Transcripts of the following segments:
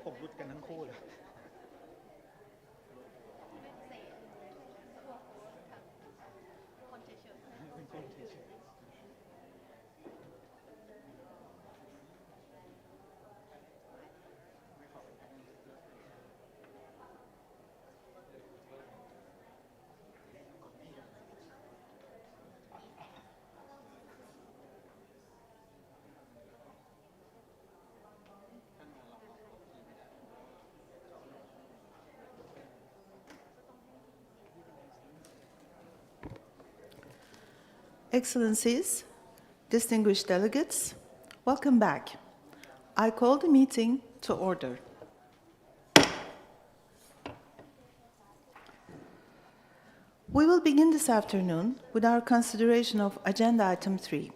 ผมรุดกันทั้งคู่เลย Excellencies, distinguished delegates, welcome back. I call the meeting to order. We will begin this afternoon with our consideration of Agenda Item 3,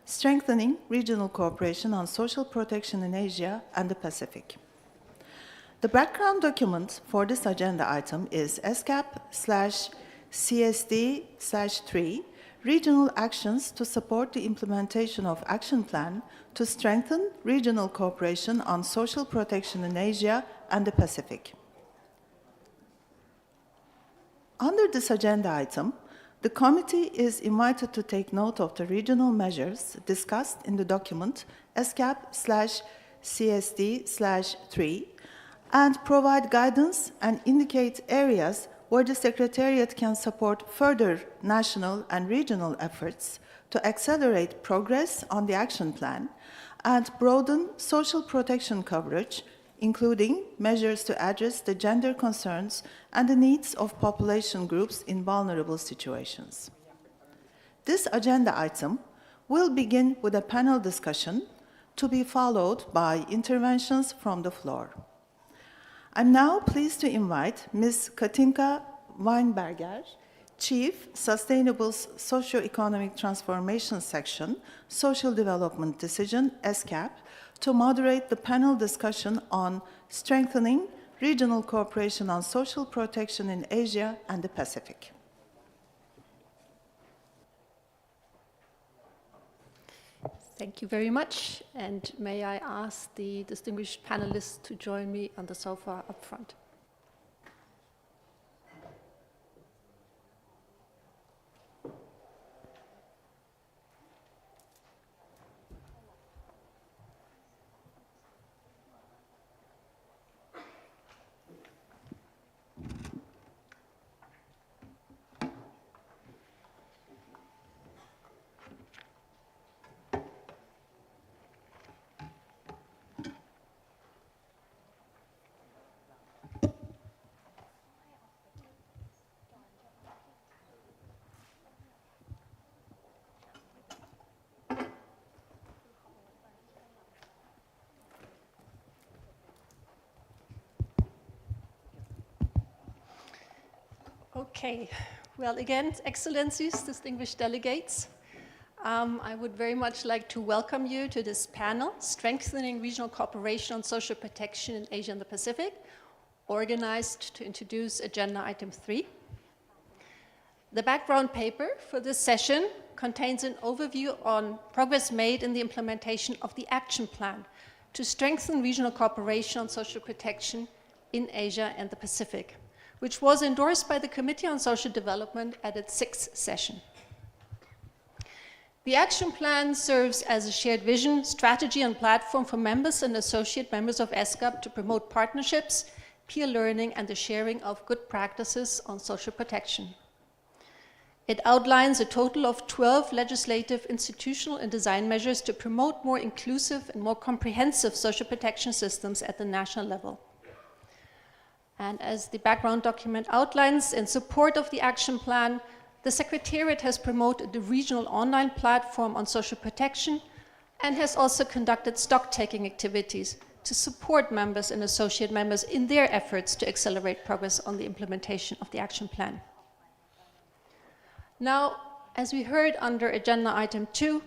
Strengthening Regional Cooperation on Social Protection in Asia and the Pacific. The background document for this agenda item is ESCAP/CSD/3, Regional Actions to Support the Implementation of Action Plan to Strengthen Regional Cooperation on Social Protection in Asia and the Pacific. Under this agenda item, the committee is invited to take note of the regional measures discussed in the document ESCAP/CSD/3 and provide guidance and indicate areas where the Secretariat can support further national and regional efforts to accelerate progress on the action plan and broaden social protection coverage, including measures to address the gender concerns and the needs of population groups in vulnerable situations. This agenda item will begin with a panel discussion to be followed by interventions from the floor. I'm now pleased to invite Ms. Katinka Weinberger, Chief, Sustainable Socio-Economic Transformation Section, Social Development Decision, ESCAP, to moderate the panel discussion on strengthening regional cooperation on social protection in Asia and the Pacific. Thank you very much, and may I ask the distinguished panelists to join me on the sofa up front. Okay, well, again, Excellencies, distinguished delegates, I would very much like to welcome you to this panel, Strengthening Regional Cooperation on Social Protection in Asia and the Pacific, organized to introduce Agenda Item 3. The background paper for this session contains an overview on progress made in the implementation of the Action Plan to strengthen regional cooperation on social protection in Asia and the Pacific, which was endorsed by the Committee on Social Development at its 6th session. The Action Plan serves as a shared vision, strategy, and platform for members and associate members of ESCAP to promote partnerships, peer learning, and the sharing of good practices on social protection. It outlines a total of 12 legislative, institutional, and design measures to promote more inclusive and more comprehensive social protection systems at the national level. And as the background document outlines, in support of the action plan, the Secretariat has promoted the regional online platform on social protection and has also conducted stock-taking activities to support members and associate members in their efforts to accelerate progress on the implementation of the action plan. Now, as we heard under Agenda Item 2,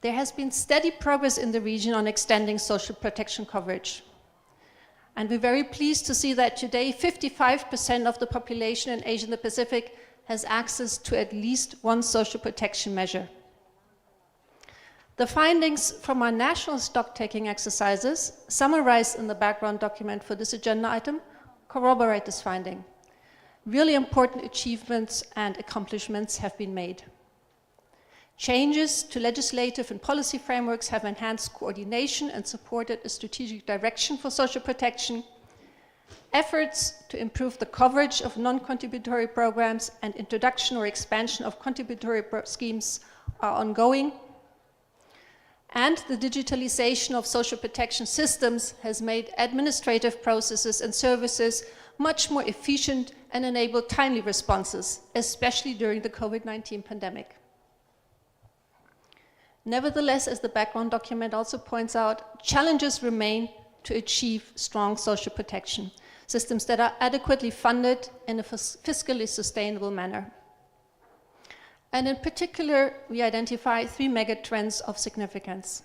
there has been steady progress in the region on extending social protection coverage. And we're very pleased to see that today 55% of the population in Asia and the Pacific has access to at least one social protection measure. The findings from our national stock-taking exercises, summarized in the background document for this agenda item, corroborate this finding. Really important achievements and accomplishments have been made. Changes to legislative and policy frameworks have enhanced coordination and supported a strategic direction for social protection. Efforts to improve the coverage of non-contributory programs and introduction or expansion of contributory schemes are ongoing. And the digitalization of social protection systems has made administrative processes and services much more efficient and enabled timely responses, especially during the COVID-19 pandemic. Nevertheless, as the background document also points out, challenges remain to achieve strong social protection systems that are adequately funded in a fiscally sustainable manner. And in particular, we identify three megatrends of significance.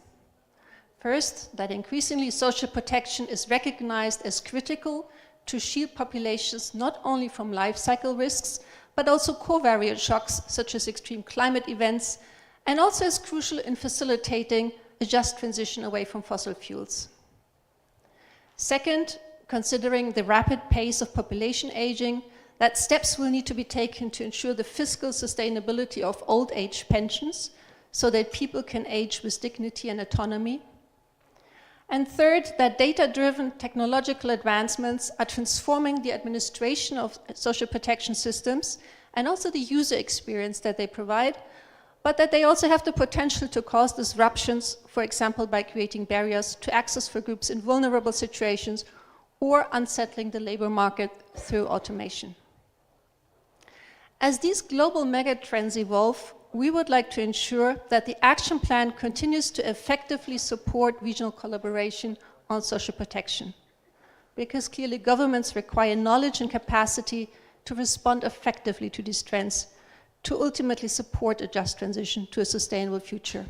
First, that increasingly social protection is recognized as critical to shield populations not only from life cycle risks, but also covariate shocks such as extreme climate events, and also is crucial in facilitating a just transition away from fossil fuels. Second, considering the rapid pace of population aging, that steps will need to be taken to ensure the fiscal sustainability of old age pensions so that people can age with dignity and autonomy. And third, that data-driven technological advancements are transforming the administration of social protection systems and also the user experience that they provide, but that they also have the potential to cause disruptions, for example, by creating barriers to access for groups in vulnerable situations or unsettling the labor market through automation. As these global megatrends evolve, we would like to ensure that the action plan continues to effectively support regional collaboration on social protection, because clearly governments require knowledge and capacity to respond effectively to these trends, to ultimately support a just transition to a sustainable future.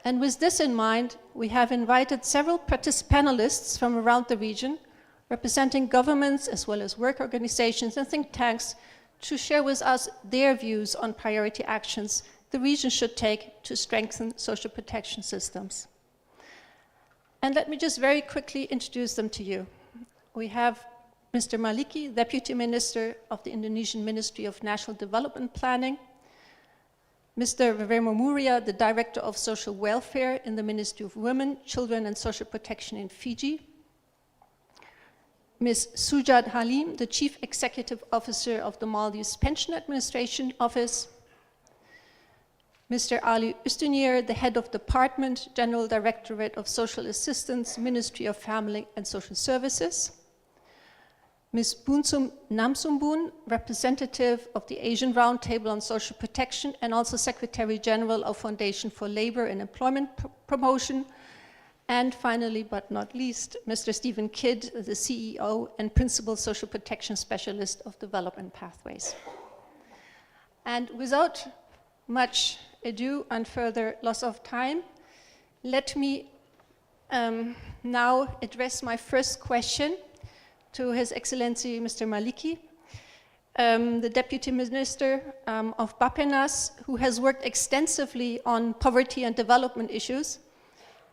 And with this in mind, we have invited several panelists from around the region, representing governments as well as work organizations and think tanks, to share with us their views on priority actions the region should take to strengthen social protection systems. And let me just very quickly introduce them to you. We have Mr. Maliki, Deputy Minister of the Indonesian Ministry of National Development Planning, Mr. Vivermo Muria, the Director of Social Welfare in the Ministry of Women, Children and Social Protection in Fiji, Ms. Sujad Halim, the Chief Executive Officer of the Maldives Pension Administration Office, Mr. Ali Üstünyer, the Head of Department, General Directorate of Social Assistance, Ministry of Family and Social Services, Ms. Bunsum Namsumbun, representative of the Asian Roundtable on Social Protection and also Secretary General of Foundation for Labor and Employment Promotion, and finally, but not least, Mr. Stephen Kidd, the CEO and Principal Social Protection Specialist of Development Pathways. And without much ado and further loss of time, let me now address my first question to His Excellency Mr. Maliki, the Deputy Minister of Bappenas, who has worked extensively on poverty and development issues,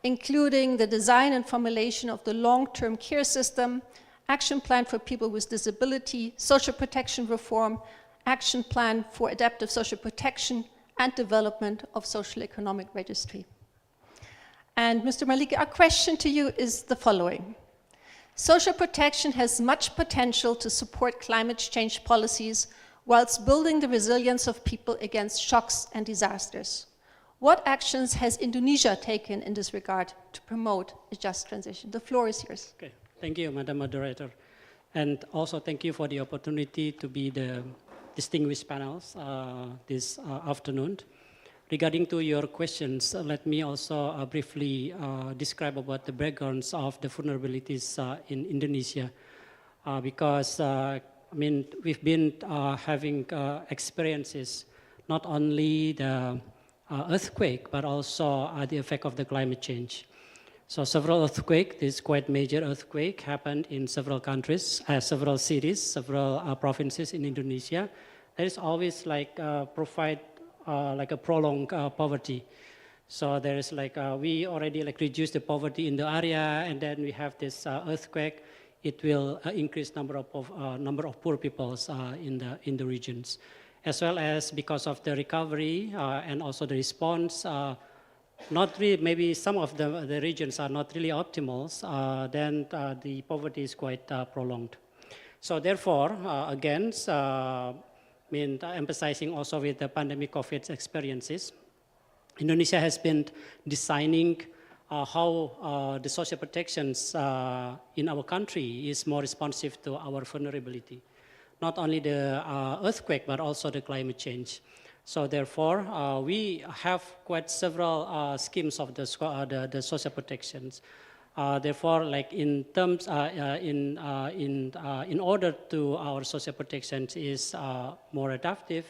including the design and formulation of the long-term care system, action plan for people with disability, social protection reform, action plan for adaptive social protection, and development of social economic registry. And Mr. Maliki, our question to you is the following. Social protection has much potential to support climate change policies whilst building the resilience of people against shocks and disasters. What actions has Indonesia taken in this regard to promote a just transition? The floor is yours. Okay. Thank you, Madam Moderator. And also thank you for the opportunity to be the distinguished panels this afternoon. Regarding to your questions, let me also briefly describe about the backgrounds of the vulnerabilities in Indonesia, because I mean we've been having experiences not only the earthquake but also the effect of the climate change. So several earthquakes, this quite major earthquake happened in several countries, several cities, several provinces in Indonesia. There is always like provide like a prolonged poverty. So there is like, we already like reduce the poverty in the area, and then we have this earthquake. It will increase number of poor peoples in the regions, as well as because of the recovery and also the response. Not really, maybe some of the regions are not really optimal, then the poverty is quite prolonged. So therefore, again, emphasizing also with the pandemic COVID experiences, Indonesia has been designing how the social protections in our country is more responsive to our vulnerability. Not only the earthquake, but also the climate change. So therefore, we have quite several schemes of the social protections. Therefore, like in terms, in order to our social protections is more adaptive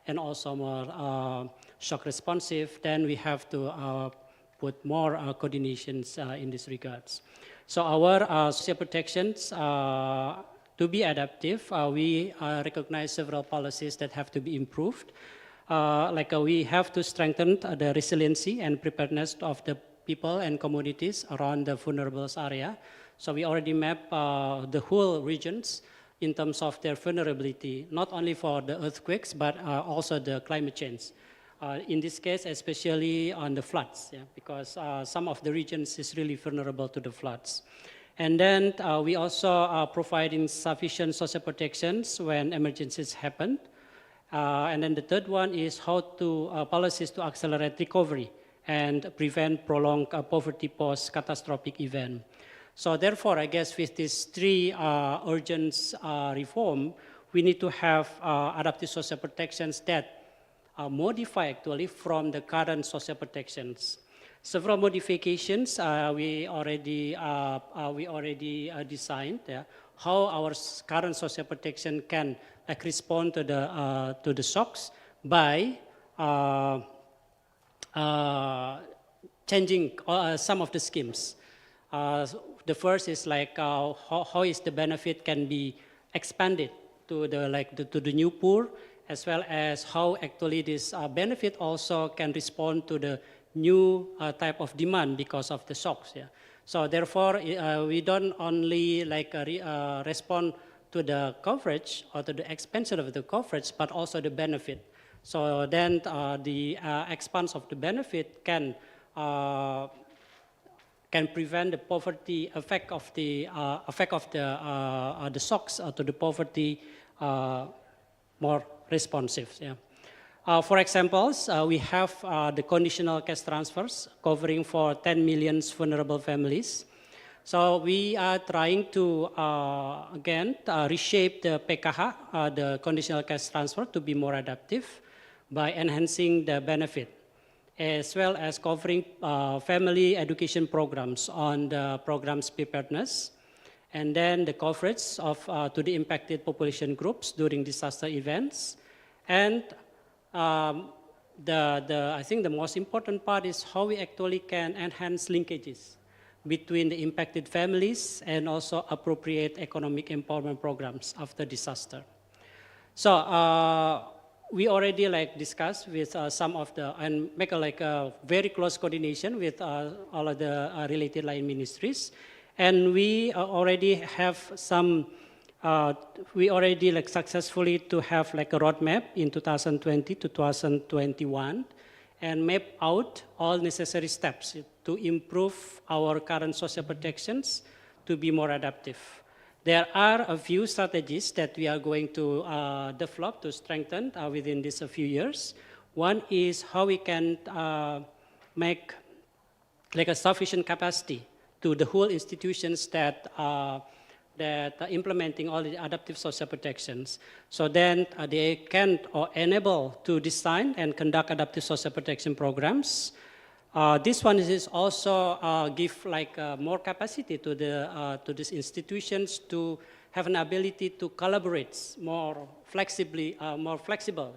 and also more shock responsive, then we have to put more coordinations in these regards. So our social protections, to be adaptive, we recognize several policies that have to be improved. We have to strengthen the resiliency and preparedness of the people and communities around the vulnerable area. So we already map the whole regions in terms of their vulnerability, not only for the earthquakes, but also the climate change. In this case, especially on the floods, yeah, because some of the regions is really vulnerable to the floods. And then we also are providing sufficient social protections when emergencies happen. And then the third one is how to policies to accelerate recovery and prevent prolonged poverty post-catastrophic event. So therefore, I guess with these three urgent reform, we need to have adaptive social protections that modify actually from the current social protections. Several modifications we already designed, yeah, how our current social protection can respond to the shocks by changing some of the schemes. The first is like how is the benefit can be expanded to the new poor, as well as how actually this benefit also can respond to the new type of demand because of the shocks. Yeah. So therefore, we don't only respond to the coverage or to the expansion of the coverage, but also the benefit. So then the expanse of the benefit can prevent the poverty effect of the shocks to the poverty more responsive. Yeah. For examples, we have the conditional cash transfers covering for 10 million vulnerable families. So we are trying to, again, reshape the PKH, the conditional cash transfer, to be more adaptive by enhancing the benefit, as well as covering family education programs on the program's preparedness, and then the coverage of to the impacted population groups during disaster events. And I think the most important part is how we actually can enhance linkages between the impacted families and also appropriate economic empowerment programs after disaster. So we already discussed with some of the, and make a very close coordination with all of the related line ministries. And we already have some, we already successfully to have a roadmap in 2020 to 2021 and map out all necessary steps to improve our current social protections to be more adaptive. There are a few strategies that we are going to develop to strengthen within these few years. One is how we can make a sufficient capacity to the whole institutions that are implementing all the adaptive social protections. So then they can enable to design and conduct adaptive social protection programs. This one is also give more capacity to these institutions to have an ability to collaborate more flexible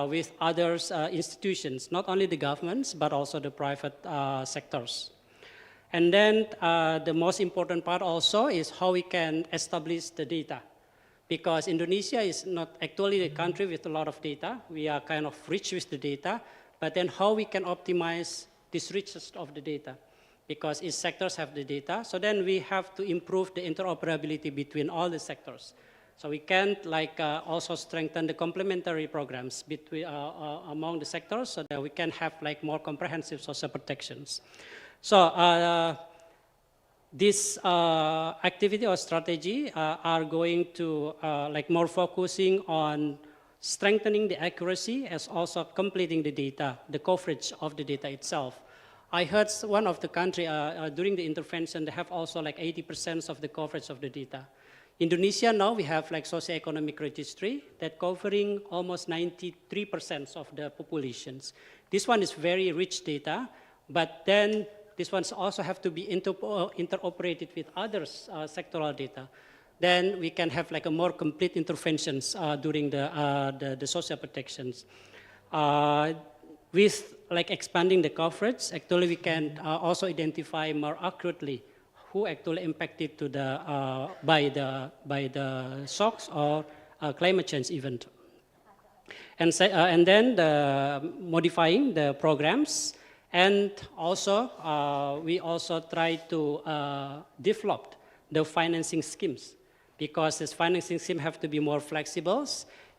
with other institutions, not only the governments, but also the private sectors. And then the most important part also is how we can establish the data. Because Indonesia is not actually a country with a lot of data. We are kind of rich with the data, but then how we can optimize this richest of the data, because each sectors have the data. So then we have to improve the interoperability between all the sectors. So we can also strengthen the complementary programs between among the sectors, so that we can have more comprehensive social protections. So this activity or strategy are going to more focusing on strengthening the accuracy as also completing the data, the coverage of the data itself. I heard one of the country during the intervention, they have also 80% of the coverage of the data. Indonesia now we have socioeconomic registry that covering almost 93% of the populations. This one is very rich data, but then these ones also have to be interoperated with other sectoral data. Then we can have a more complete interventions during the social protections. With expanding the coverage, actually we can also identify more accurately who actually impacted to the by the shocks or climate change event. And then modifying the programs, and also we also try to develop the financing schemes, because this financing scheme have to be more flexible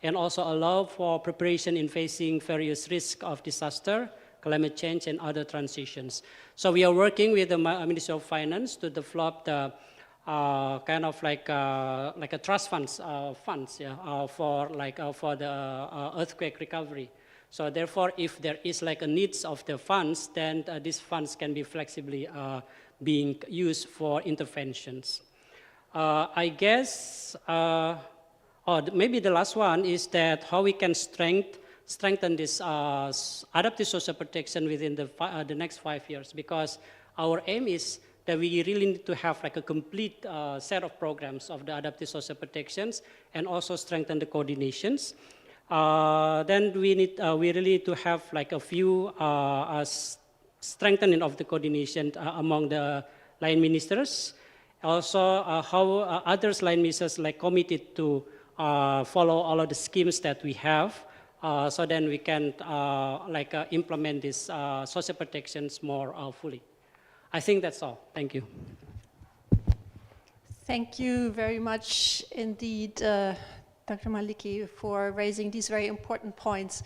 and also allow for preparation in facing various risks of disaster, climate change, and other transitions. So we are working with the Ministry of Finance to develop the kind of like a trust funds for the earthquake recovery. So therefore, if there is a needs of the funds, then these funds can be flexibly being used for interventions. I guess, maybe the last one is that how we can strengthen this adaptive social protection within the next 5 years, because our aim is that we really need to have a complete set of programs of the adaptive social protections and also strengthen the coordinations. Then we really need to have a few strengthening of the coordination among the line ministers. Also, how others line ministers committed to follow all of the schemes that we have, so then we can implement these social protections more fully. I think that's all. Thank you. Thank you very much indeed, Dr. Maliki, for raising these very important points.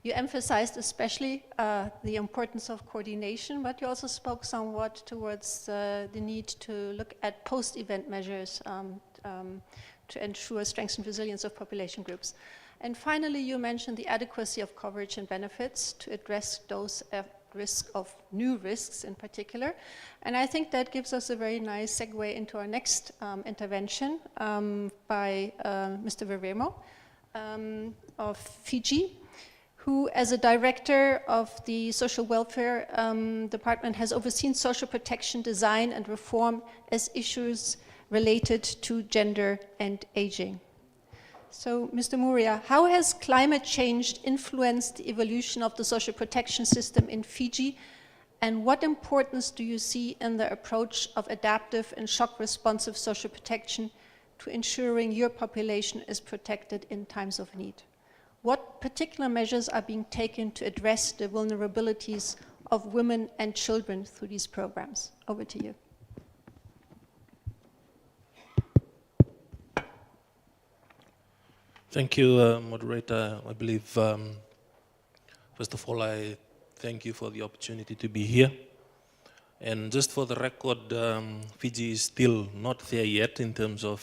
You emphasized especially the importance of coordination, but you also spoke somewhat towards the need to look at post-event measures to ensure strengthened resilience of population groups. And finally, you mentioned the adequacy of coverage and benefits to address those at risk of new risks in particular. And I think that gives us a very nice segue into our next intervention by Mr. Veremo of Fiji, who as a director of the social welfare department has overseen social protection design and reform as issues related to gender and aging. So, Mr. Muria, how has climate change influenced the evolution of the social protection system in Fiji, and what importance do you see in the approach of adaptive and shock-responsive social protection to ensuring your population is protected in times of need? What particular measures are being taken to address the vulnerabilities of women and children through these programs? Over to you. Thank you, moderator. I believe, first of all, I thank you for the opportunity to be here. And just for the record, Fiji is still not there yet in terms of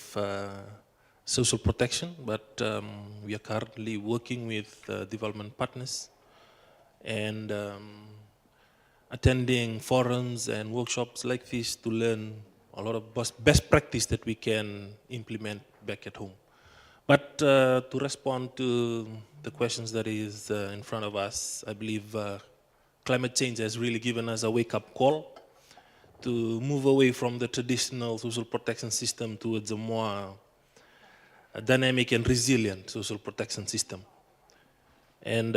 social protection, but we are currently working with development partners and attending forums and workshops like this to learn a lot of best practice that we can implement back at home. But to respond to the questions that is in front of us, I believe climate change has really given us a wake-up call to move away from the traditional social protection system towards a more dynamic and resilient social protection system. And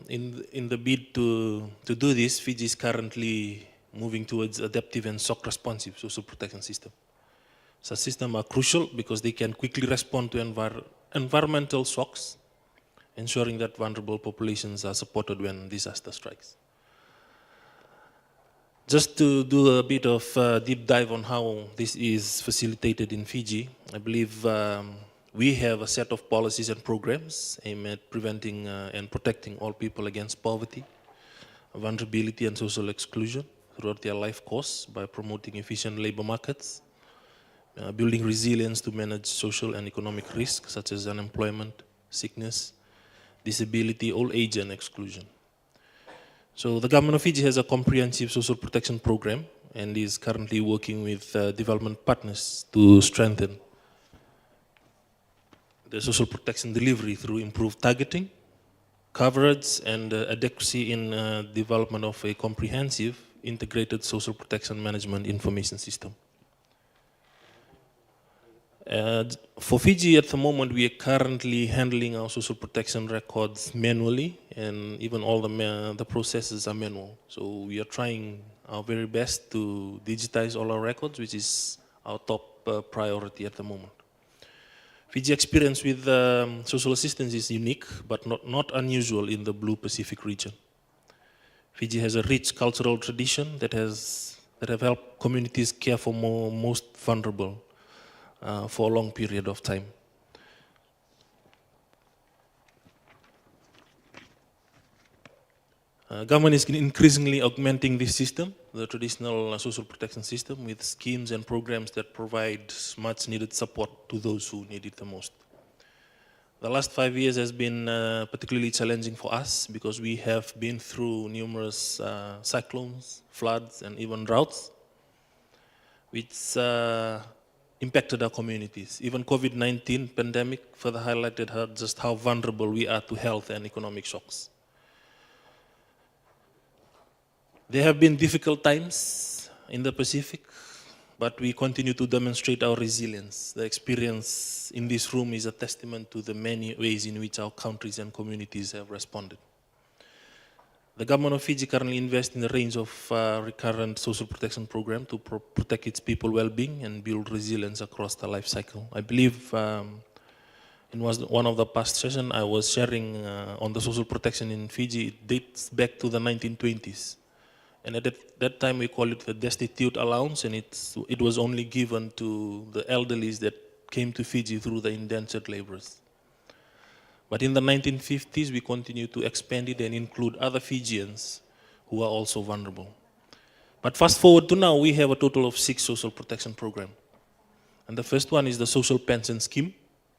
in the bid to do this, Fiji is currently moving towards adaptive and shock-responsive social protection system. So systems are crucial because they can quickly respond to environmental shocks, ensuring that vulnerable populations are supported when disaster strikes. Just to do a bit of deep dive on how this is facilitated in Fiji, I believe we have a set of policies and programs aimed at preventing and protecting all people against poverty, vulnerability and social exclusion throughout their life course by promoting efficient labor markets, building resilience to manage social and economic risks such as unemployment, sickness, disability, old age and exclusion. So the government of Fiji has a comprehensive social protection program and is currently working with development partners to strengthen the social protection delivery through improved targeting, coverage and adequacy in development of a comprehensive integrated social protection management information system. For Fiji at the moment, we are currently handling our social protection records manually, and even all the processes are manual. So we are trying our very best to digitize all our records, which is our top priority at the moment. Fiji experience with social assistance is unique, but not unusual in the Blue Pacific region. Fiji has a rich cultural tradition that have helped communities care for most vulnerable for a long period of time. Government is increasingly augmenting this system, the traditional social protection system, with schemes and programs that provide much needed support to those who need it the most. The last 5 years has been particularly challenging for us because we have been through numerous cyclones, floods, and even droughts, which impacted our communities. Even COVID-19 pandemic further highlighted just how vulnerable we are to health and economic shocks. There have been difficult times in the Pacific, but we continue to demonstrate our resilience. The experience in this room is a testament to the many ways in which our countries and communities have responded. The government of Fiji currently invests in a range of recurrent social protection programs to protect its people well-being and build resilience across the life cycle. I believe in one of the past sessions I was sharing on the social protection in Fiji. It dates back to the 1920s. And at that time we call it the destitute allowance, and it was only given to the elderly that came to Fiji through the indentured laborers. But in the 1950s, we continued to expand it and include other Fijians who are also vulnerable. But fast forward to now, we have a total of 6 social protection programs. And the first one is the social pension scheme,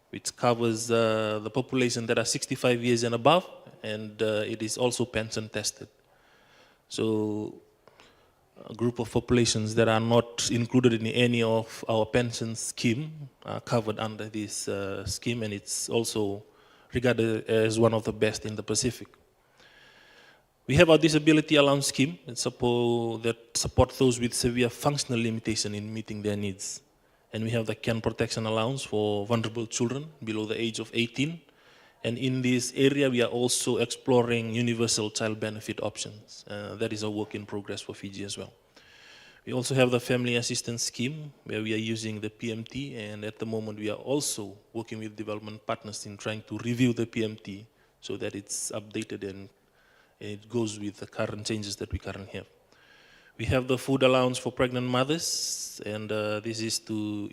which covers the population that are 65 years and above, and it is also pension tested. So a group of populations that are not included in any of our pension scheme are covered under this scheme, and it's also regarded as one of the best in the Pacific. We have our disability allowance scheme that support those with severe functional limitation in meeting their needs. And we have the CAN protection allowance for vulnerable children below the age of 18. And in this area, we are also exploring universal child benefit options. That is a work in progress for Fiji as well. We also have the family assistance scheme where we are using the PMT, and at the moment we are also working with development partners in trying to review the PMT so that it's updated and it goes with the current changes that we currently have. We have the food allowance for pregnant mothers, and this is to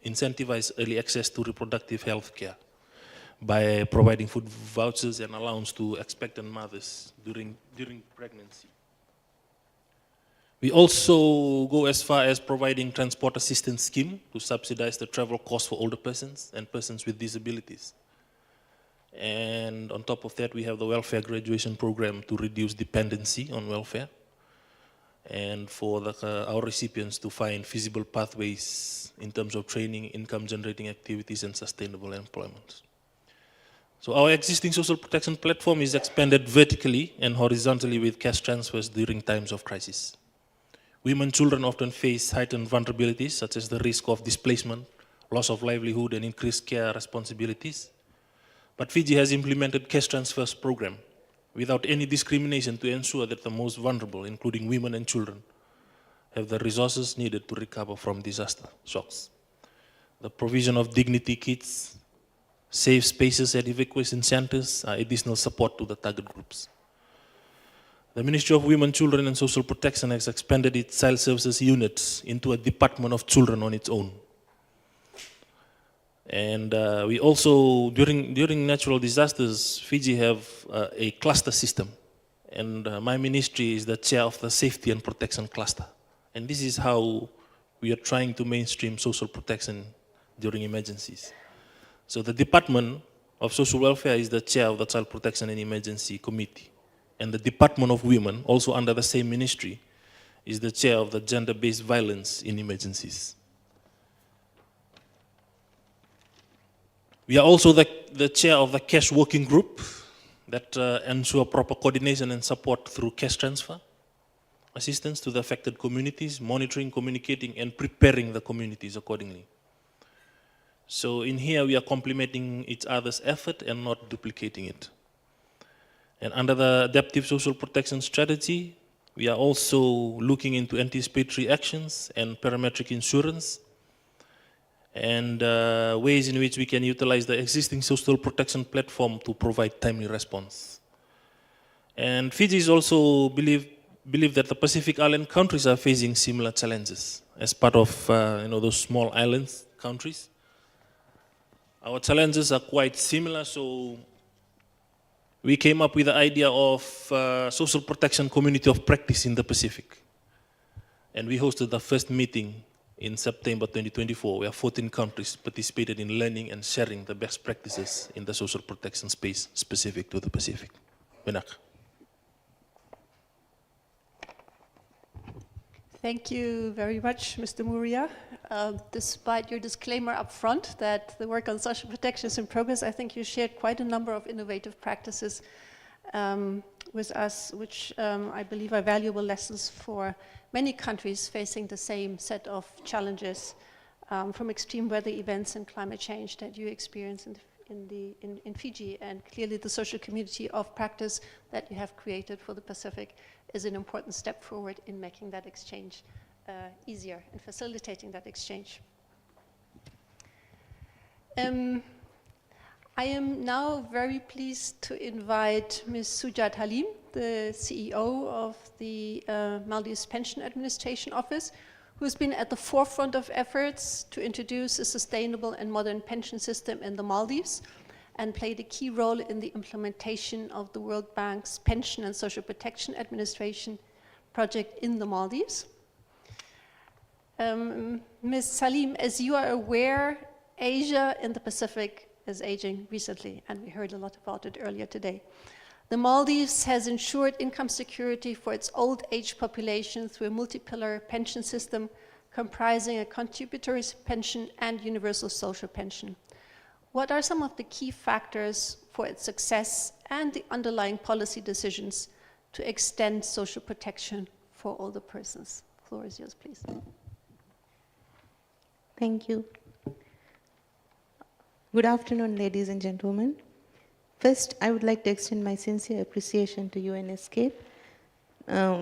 incentivize early access to reproductive health care by providing food vouchers and allowance to expectant mothers during pregnancy. We also go as far as providing transport assistance scheme to subsidize the travel costs for older persons and persons with disabilities. And on top of that, we have the welfare graduation program to reduce dependency on welfare, and for our recipients to find feasible pathways in terms of training, income generating activities, and sustainable employment. So our existing social protection platform is expanded vertically and horizontally with cash transfers during times of crisis. Women and children often face heightened vulnerabilities such as the risk of displacement, loss of livelihood, and increased care responsibilities. But Fiji has implemented cash transfers program without any discrimination to ensure that the most vulnerable, including women and children, have the resources needed to recover from disaster shocks. The provision of dignity kits, safe spaces at evacuation centers are additional support to the target groups. The Ministry of Women, Children and Social Protection has expanded its child services units into a Department of Children on its own. And we also, during natural disasters, Fiji have a cluster system. And my ministry is the chair of the Safety and Protection Cluster. And this is how we are trying to mainstream social protection during emergencies. So the Department of Social Welfare is the chair of the Child Protection and Emergency Committee. And the Department of Women, also under the same ministry, is the chair of the Gender-Based Violence in Emergencies. We are also the chair of the cash working group that ensure proper coordination and support through cash transfer, assistance to the affected communities, monitoring, communicating, and preparing the communities accordingly. So in here, we are complementing each other's effort and not duplicating it. And under the Adaptive Social Protection Strategy, we are also looking into anticipatory actions and parametric insurance, and ways in which we can utilize the existing social protection platform to provide timely response. And Fiji is also believe that the Pacific Island countries are facing similar challenges as part of those small islands countries. Our challenges are quite similar, so we came up with the idea of social protection community of practice in the Pacific. And we hosted the first meeting in September 2024, where 14 countries participated in learning and sharing the best practices in the social protection space specific to the Pacific. Benak. Thank you very much, Mr. Muria. Despite your disclaimer up front that the work on social protection is in progress, I think you shared quite a number of innovative practices with us, which I believe are valuable lessons for many countries facing the same set of challenges from extreme weather events and climate change that you experience in Fiji. And clearly the social community of practice that you have created for the Pacific is an important step forward in making that exchange easier and facilitating that exchange. I am now very pleased to invite Ms. Sujat Halim, the CEO of the Maldives Pension Administration Office, who has been at the forefront of efforts to introduce a sustainable and modern pension system in the Maldives and played a key role in the implementation of the World Bank's Pension and Social Protection Administration project in the Maldives. Ms. Salim, as you are aware, Asia and the Pacific is aging recently, and we heard a lot about it earlier today. The Maldives has ensured income security for its old age population through a multi-pillar pension system comprising a contributory pension and universal social pension. What are some of the key factors for its success and the underlying policy decisions to extend social protection for older persons? The floor is yours, please. Thank you. Good afternoon, ladies and gentlemen. First, I would like to extend my sincere appreciation to ESCAP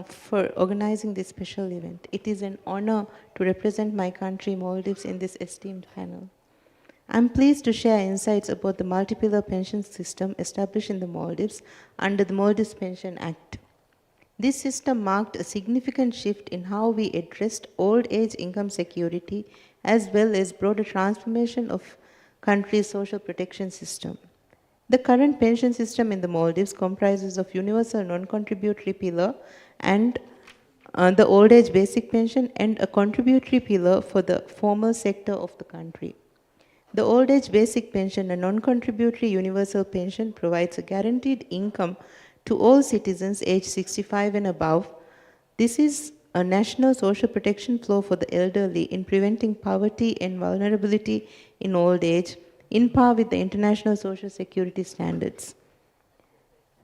for organizing this special event. It is an honor to represent my country, Maldives, in this esteemed panel. I'm pleased to share insights about the multi-pillar pension system established in the Maldives under the Maldives Pension Act. This system marked a significant shift in how we addressed old age income security, as well as broader transformation of country's social protection system. The current pension system in the Maldives comprises of universal non-contributory pillar and the old age basic pension and a contributory pillar for the formal sector of the country. The old age basic pension, a non-contributory universal pension, provides a guaranteed income to all citizens aged 65 and above. This is a national social protection flow for the elderly in preventing poverty and vulnerability in old age, in par with the international social security standards.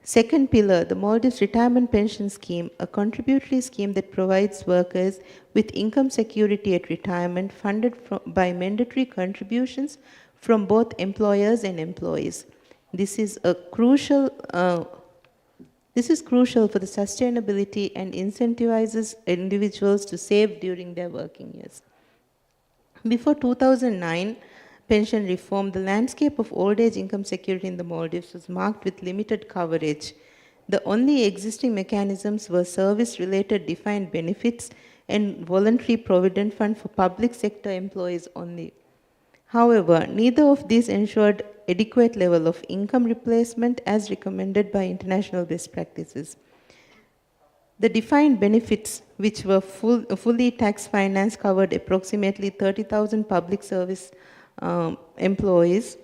Second pillar, the Maldives Retirement Pension Scheme, a contributory scheme that provides workers with income security at retirement funded by mandatory contributions from both employers and employees. This is crucial for the sustainability and incentivizes individuals to save during their working years. Before 2009 pension reform, the landscape of old age income security in the Maldives was marked with limited coverage. The only existing mechanisms were service-related defined benefits and voluntary provident fund for public sector employees only. However, neither of these ensured adequate level of income replacement as recommended by international best practices. The defined benefits, which were fully tax-financed, covered approximately 30,000 public service employees.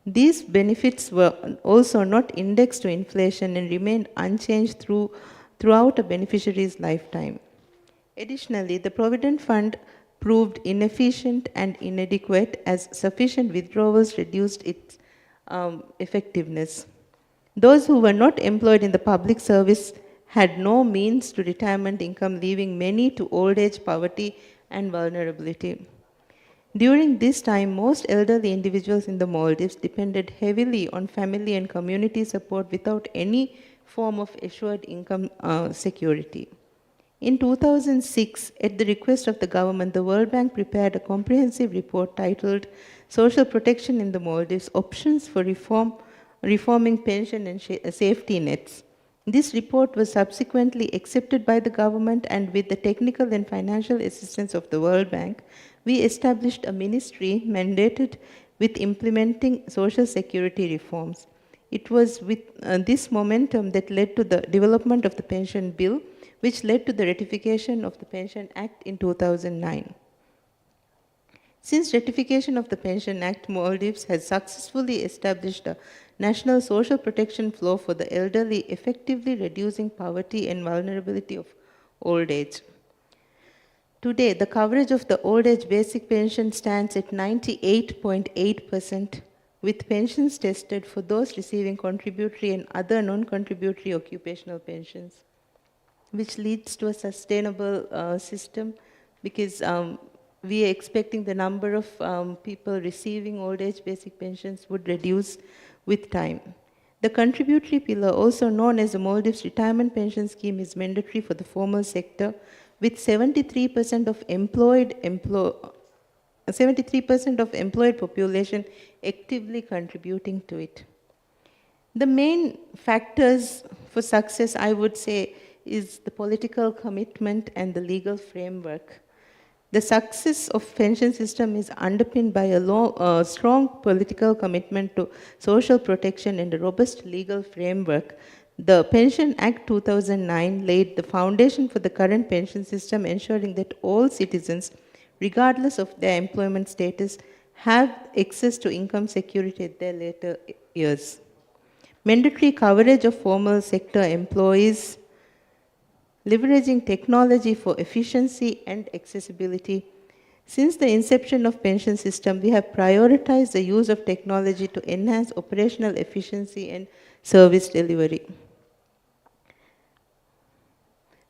These benefits were also not indexed to inflation and remained unchanged throughout a beneficiary's lifetime. Additionally, the Provident Fund proved inefficient and inadequate as sufficient withdrawals reduced its effectiveness. Those who were not employed in the public service had no means to retirement income, leaving many to old age poverty and vulnerability. During this time, most elderly individuals in the Maldives depended heavily on family and community support without any form of assured income security. In 2006, at the request of the government, the World Bank prepared a comprehensive report titled Social Protection in the Maldives, Options for Reforming Pension and Safety Nets. This report was subsequently accepted by the government, and with the technical and financial assistance of the World Bank, we established a ministry mandated with implementing social security reforms. It was with this momentum that led to the development of the pension bill, which led to the ratification of the Pension Act in 2009. Since ratification of the Pension Act, Maldives has successfully established a national social protection floor for the elderly, effectively reducing poverty and vulnerability of old age. Today, the coverage of the old age basic pension stands at 98.8%, with pensions tested for those receiving contributory and other non-contributory occupational pensions, which leads to a sustainable system, because we are expecting the number of people receiving old age basic pensions would reduce with time. The contributory pillar, also known as the Maldives Retirement Pension Scheme, is mandatory for the formal sector, with 73% of employed population actively contributing to it. The main factors for success, I would say, is the political commitment and the legal framework. The success of pension system is underpinned by a strong political commitment to social protection and a robust legal framework. The Pension Act 2009 laid the foundation for the current pension system, ensuring that all citizens, regardless of their employment status, have access to income security at their later years. Mandatory coverage of formal sector employees, leveraging technology for efficiency and accessibility. Since the inception of pension system, we have prioritized the use of technology to enhance operational efficiency and service delivery.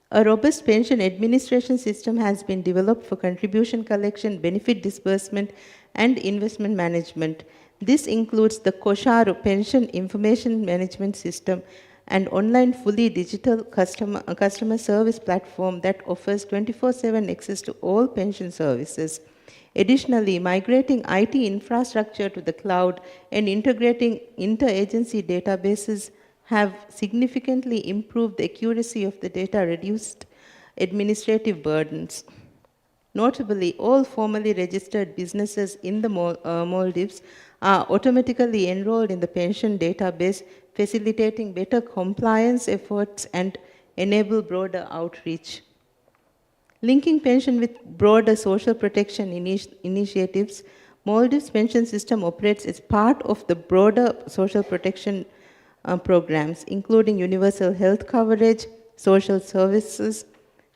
A robust pension administration system has been developed for contribution collection, benefit disbursement, and investment management. This includes the Kosharo Pension Information Management System, an online fully digital customer service platform that offers 24/7 access to all pension services. Additionally, migrating IT infrastructure to the cloud and integrating interagency databases have significantly improved the accuracy of the data, reduced administrative burdens. Notably, all formally registered businesses in the Maldives are automatically enrolled in the pension database, facilitating better compliance efforts and enable broader outreach. Linking pension with broader social protection initiatives, Maldives pension system operates as part of the broader social protection programs, including universal health coverage, social services,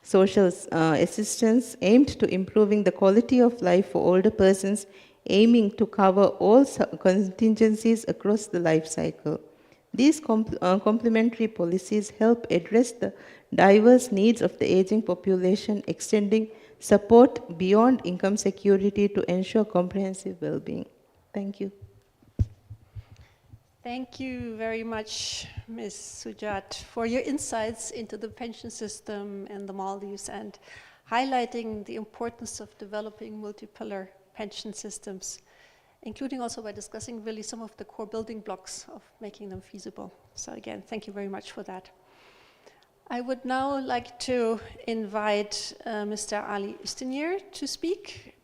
social assistance aimed to improving the quality of life for older persons, aiming to cover all contingencies across the life cycle. These complementary policies help address the diverse needs of the aging population, extending support beyond income security to ensure comprehensive well-being. Thank you. Thank you very much, Ms. Sujat, for your insights into the pension system in the Maldives and highlighting the importance of developing multi-pillar pension systems, including also by discussing really some of the core building blocks of making them feasible. So again, thank you very much for that. I would now like to invite Mr. Ali Üstünyer to speak.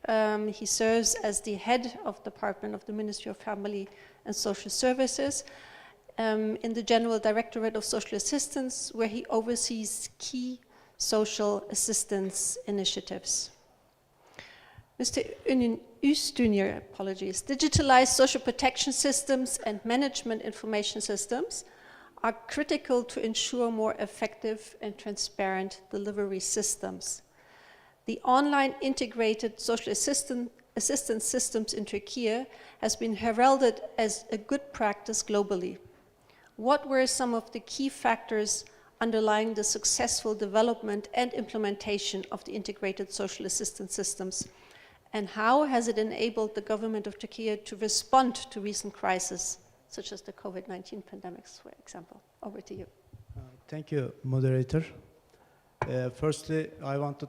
He serves as the head of Department of the Ministry of Family and Social Services in the General Directorate of Social Assistance, where he oversees key social assistance initiatives. Mr. Üstünyer, apologies. Digitalized social protection systems and management information systems are critical to ensure more effective and transparent delivery systems. The online integrated social assistance systems in Turkey has been heralded as a good practice globally. What were some of the key factors underlying the successful development and implementation of the integrated social assistance systems? And how has it enabled the government of Turkey to respond to recent crises, such as the COVID-19 pandemics, for example? Over to you. Thank you, moderator. Firstly, I want to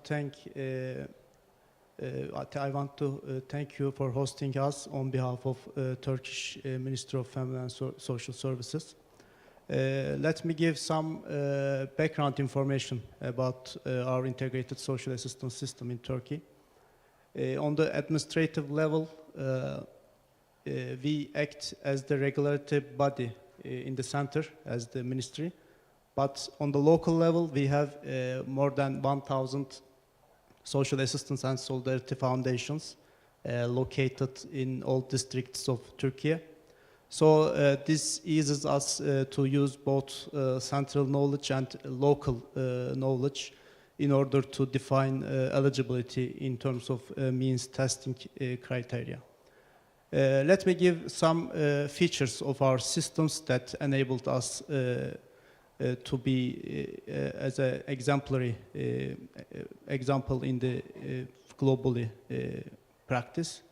thank you for hosting us on behalf of Turkish Ministry of Family and Social Services. Let me give some background information about our integrated social assistance system in Turkey. On the administrative level, we act as the regulatory body in the center as the ministry, but on the local level we have more than 1,000 social assistance and solidarity foundations located in all districts of Turkey. So this eases us to use both central knowledge and local knowledge in order to define eligibility in terms of means testing criteria. Let me give some features of our systems that enabled us to be as an exemplary example in the globally practice.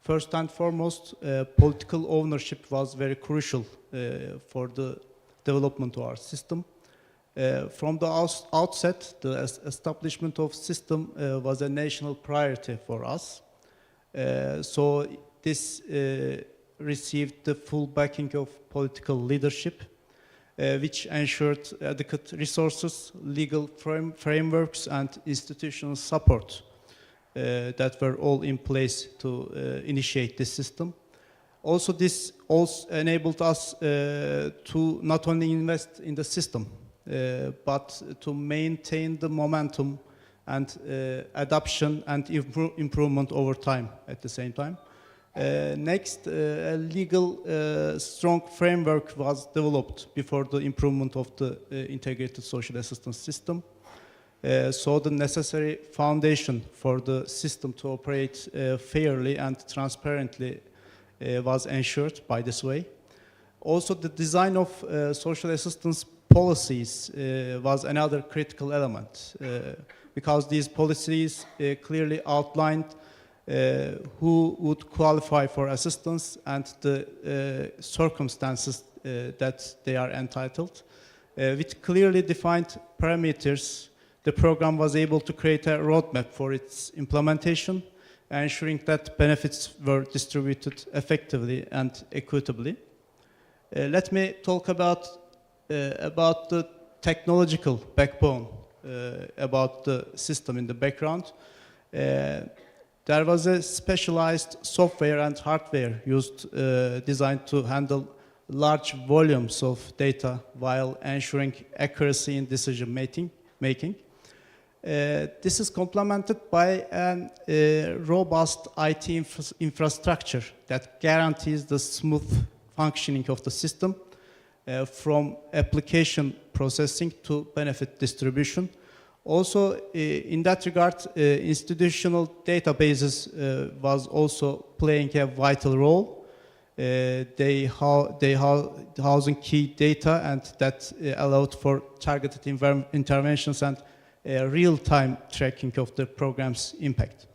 First and foremost, political ownership was very crucial for the development of our system. From the outset, the establishment of system was a national priority for us. So this received the full backing of political leadership, which ensured adequate resources, legal frameworks, and institutional support that were all in place to initiate this system. Also, this also enabled us to not only invest in the system, but to maintain the momentum and adoption and improvement over time at the same time. Next, a legal strong framework was developed before the improvement of the integrated social assistance system. So the necessary foundation for the system to operate fairly and transparently was ensured by this way. Also, the design of social assistance policies was another critical element because these policies clearly outlined who would qualify for assistance and the circumstances that they are entitled. With clearly defined parameters, the program was able to create a roadmap for its implementation, ensuring that benefits were distributed effectively and equitably. Let me talk about the technological backbone about the system in the background. There was a specialized software and hardware used, designed to handle large volumes of data while ensuring accuracy in decision making. This is complemented by a robust IT infrastructure that guarantees the smooth functioning of the system from application processing to benefit distribution. Also, in that regard, institutional databases was also playing a vital role. They housing key data, and that allowed for targeted interventions and real-time tracking of the program's impact.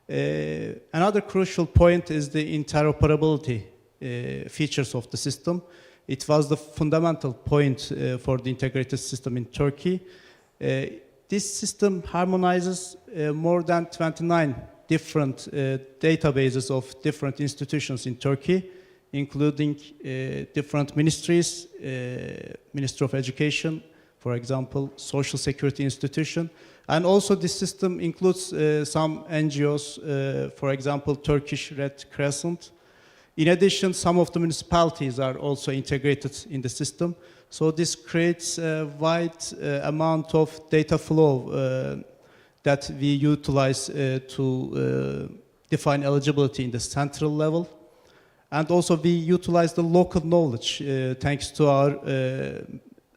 Another crucial point is the interoperability features of the system. It was the fundamental point for the integrated system in Turkey. This system harmonizes more than 29 different databases of different institutions in Turkey, including different ministries, Ministry of Education, for example, social security institution. And also this system includes some NGOs, for example, Turkish Red Crescent. In addition, some of the municipalities are also integrated in the system. So this creates a wide amount of data flow that we utilize to define eligibility in the central level. And also we utilize the local knowledge thanks to our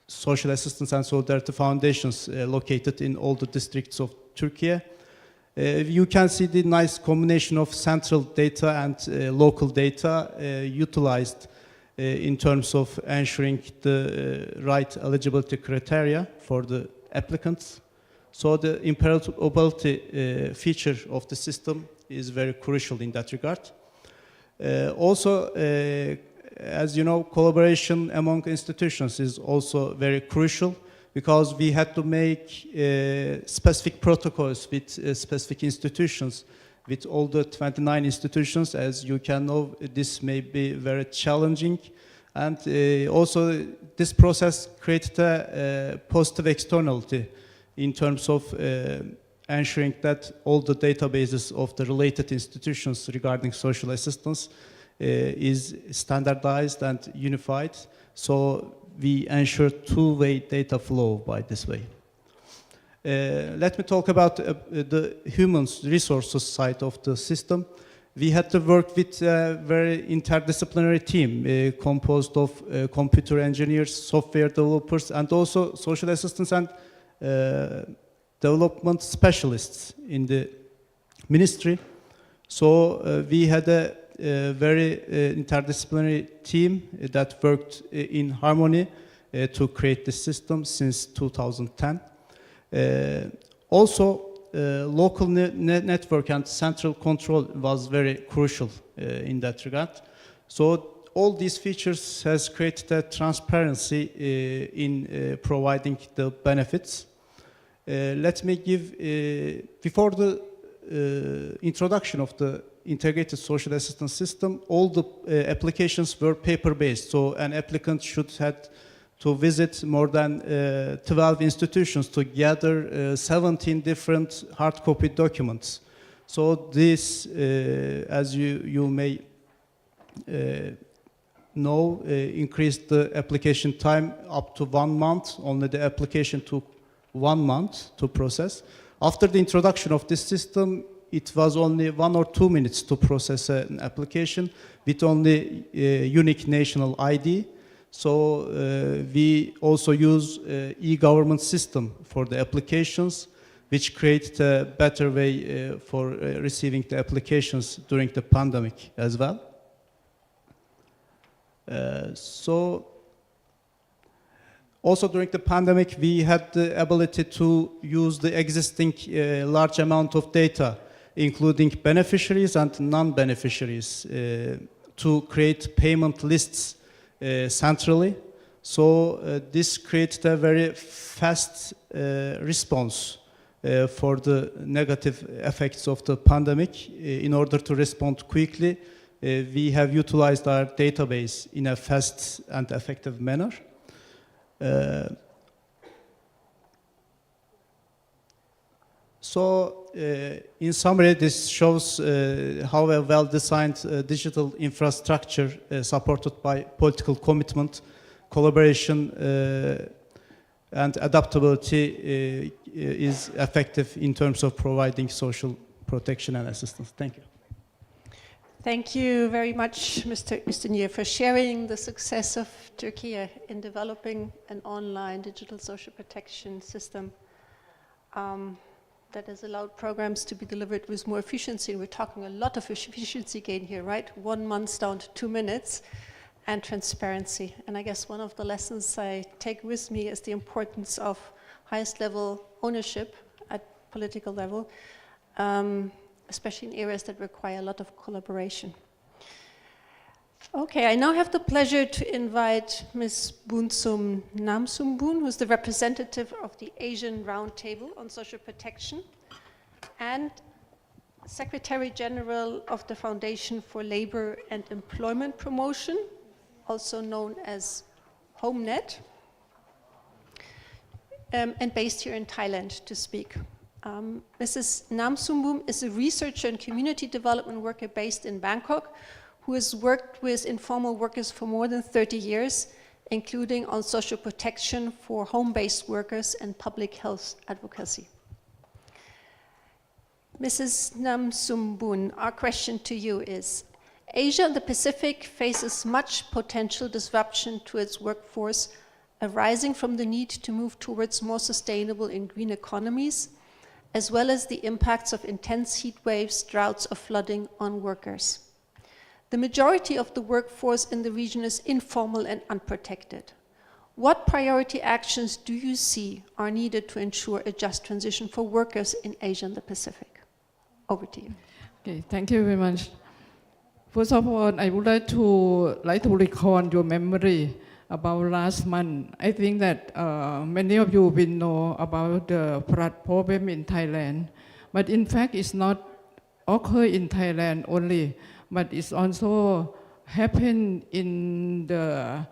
social assistance and solidarity foundations located in all the districts of Turkey. You can see the nice combination of central data and local data utilized in terms of ensuring the right eligibility criteria for the applicants. So the interoperability feature of the system is very crucial in that regard. Also, as you know, collaboration among institutions is also very crucial because we had to make specific protocols with specific institutions. With all the 29 institutions, as you can know, this may be very challenging. And also, this process created a positive externality in terms of ensuring that all the databases of the related institutions regarding social assistance is standardized and unified. So we ensure two-way data flow by this way. Let me talk about the human resources side of the system. We had to work with a very interdisciplinary team composed of computer engineers, software developers, and also social assistants and development specialists in the ministry. So we had a very interdisciplinary team that worked in harmony to create this system since 2010. Also, local network and central control was very crucial in that regard. So all these features has created a transparency in providing the benefits. Let me give, before the introduction of the integrated social assistance system, all the applications were paper-based. So an applicant should have to visit more than 12 institutions to gather 17 different hard copy documents. So this, as you may know, increased the application time up to 1 month. Only the application took 1 month to process. After the introduction of this system, it was only 1 or 2 minutes to process an application with only unique national ID. So we also use e-government system for the applications, which created a better way for receiving the applications during the pandemic as well. So also during the pandemic, we had the ability to use the existing large amount of data, including beneficiaries and non-beneficiaries, to create payment lists centrally. So this created a very fast response for the negative effects of the pandemic. In order to respond quickly, we have utilized our database in a fast and effective manner. So, in summary, this shows how a well-designed digital infrastructure supported by political commitment, collaboration, and adaptability is effective in terms of providing social protection and assistance. Thank you. Thank you very much, Mr. Üstünyer, for sharing the success of Turkey in developing an online digital social protection system that has allowed programs to be delivered with more efficiency. We're talking a lot of efficiency gain here, right? 1 month down to 2 minutes, and transparency. And I guess one of the lessons I take with me is the importance of highest level ownership at political level, especially in areas that require a lot of collaboration. Okay, I now have the pleasure to invite Ms. Boonsum Namsumbun, who's the representative of the Asian Roundtable on Social Protection and Secretary General of the Foundation for Labor and Employment Promotion, also known as HomeNet, and based here in Thailand to speak. Mrs. Nam Sumbum is a researcher and community development worker based in Bangkok who has worked with informal workers for more than 30 years, including on social protection for home-based workers and public health advocacy. Mrs. Nam Sumbun, our question to you is, Asia and the Pacific faces much potential disruption to its workforce arising from the need to move towards more sustainable and green economies, as well as the impacts of intense heat waves, droughts, or flooding on workers. The majority of the workforce in the region is informal and unprotected. What priority actions do you see are needed to ensure a just transition for workers in Asia and the Pacific? Over to you. Okay, thank you very much. First of all, I would like to recall your memory about last month. I think that many of you will know about the flood problem in Thailand, but in fact it's not occur in Thailand only, but it's also happened in the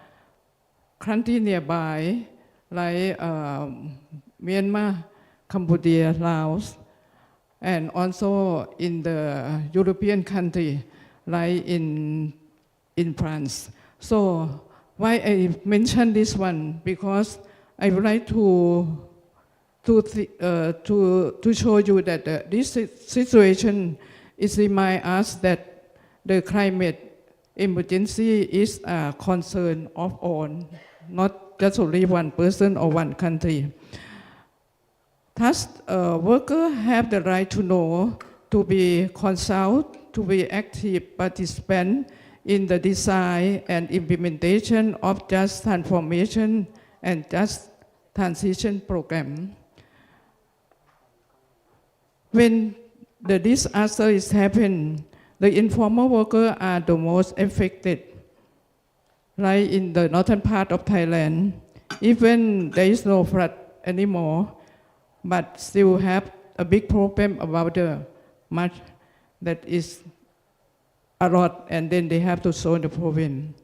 country nearby, like Myanmar, Cambodia, Laos, and also in the European country, like in France. So why I mention this one? Because I would like to show you that this situation is remind us that the climate emergency is a concern of all, not just only one person or one country. Thus, workers have the right to know, to be consulted, to be active participant in the design and implementation of just transformation and just transition program. When the disaster is happening, the informal workers are the most affected. Like in the northern part of Thailand, even there is no flood anymore, but still have a big problem about the much that is a lot, and then they have to solve the problem.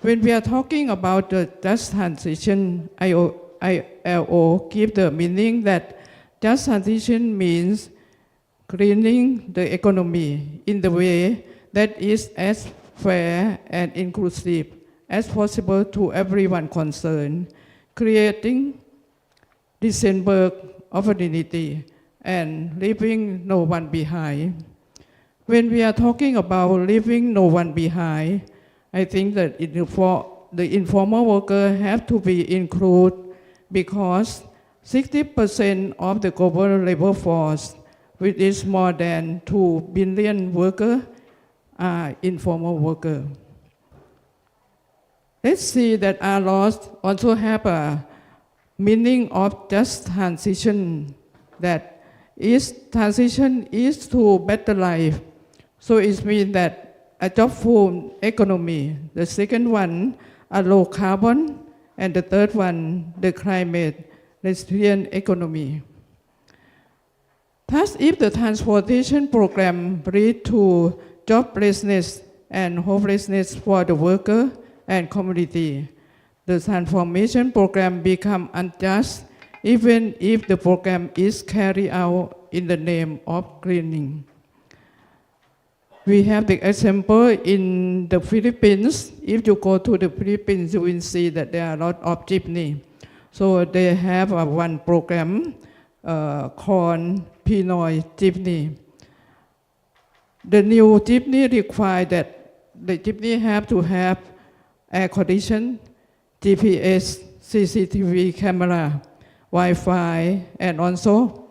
When we are talking about the just transition, ILO give the meaning that just transition means cleaning the economy in the way that is as fair and inclusive as possible to everyone concerned, creating decent work opportunity and leaving no one behind. When we are talking about leaving no one behind, I think that the informal worker have to be included because 60% of the global labor force, which is more than 2 billion workers, are informal workers. Let's see that our laws also have a meaning of just transition, that transition is to better life. So it means that a job-full economy, the second one, a low carbon, and the third one, the climate resilient economy. Thus, if the transportation program leads to joblessness and homelessness for the worker and community, the transformation program becomes unjust, even if the program is carried out in the name of cleaning. We have the example in the Philippines. If you go to the Philippines, you will see that there are a lot of jeepney. So they have one program called Pinoy Jeepney. The new jeepney requires that the jeepney have to have air condition, GPS, CCTV camera, Wi-Fi, and also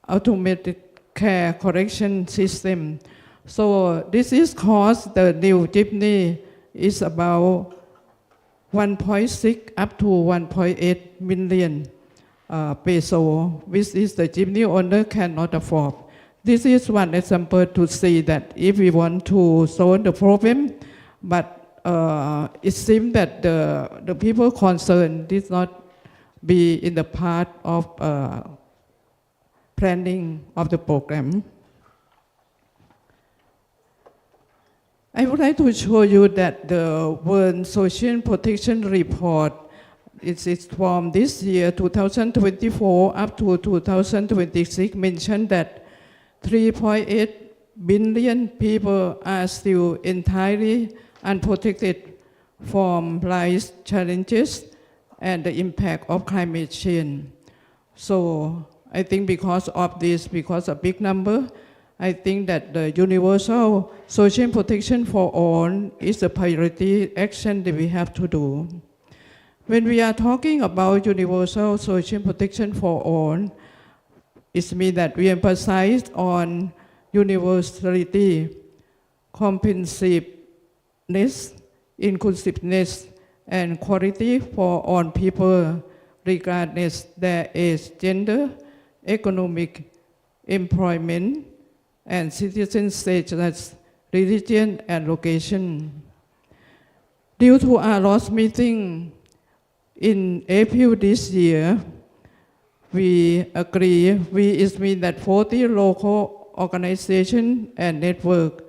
automated care correction system. So this is cost, the new jeepney is about 1.6 up to 1.8 million peso, which is the jeepney owner cannot afford. This is one example to see that if we want to solve the problem, but it seems that the people concerned did not be in the part of planning of the program. I would like to show you that the World Social Protection Report it's from this year, 2024, up to 2026, mentioned that 3.8 billion people are still entirely unprotected from life's challenges and the impact of climate change. So I think because of this, because of big number, I think that the universal social protection for all is a priority action that we have to do. When we are talking about universal social protection for all, it means that we emphasize on universality, comprehensiveness, inclusiveness, and quality for all people, regardless their age, gender, economic, employment, and citizen status, religion, and location. Due to our last meeting in April this year, it means that 40 local organizations and networks,